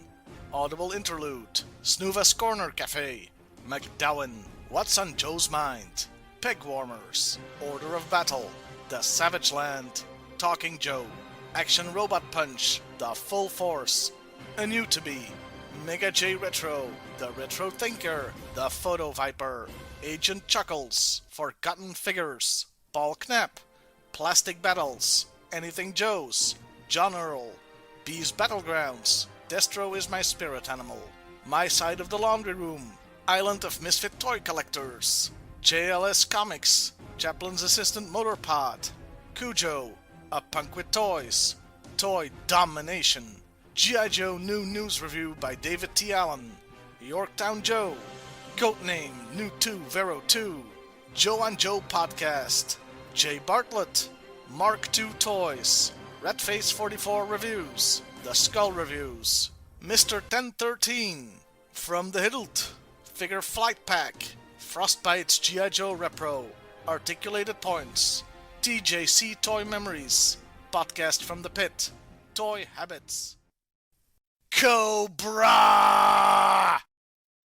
Audible Interlude, Snuva's Corner Cafe, McDowin, What's on Joe's Mind, Peg Warmers, Order of Battle, The Savage Land, Talking Joe, Action Robot Punch, The Full Force, A New To Be, Mega J Retro, The Retro Thinker, The Photo Viper, Agent Chuckles, Forgotten Figures, Paul Knapp, Plastic Battles, Anything Joe's, John Earl. Bees Battlegrounds. Destro is my spirit animal. My Side of the Laundry Room. Island of Misfit Toy Collectors. JLS Comics. Chaplin's Assistant Motorpod. Cujo. A Punk with Toys. Toy Domination. G.I. Joe New News Review by David T. Allen. Yorktown Joe. Codename New 2 Vero 2. Joe on Joe Podcast. Jay Bartlett. Mark II Toys. Redface 44 Reviews. The Skull Reviews. Mr. 1013. From the Hiddled. Figure Flight Pack. Frostbite's G.I. Joe Repro. Articulated Points. TJC Toy Memories. Podcast from the Pit. Toy Habits. Cobra!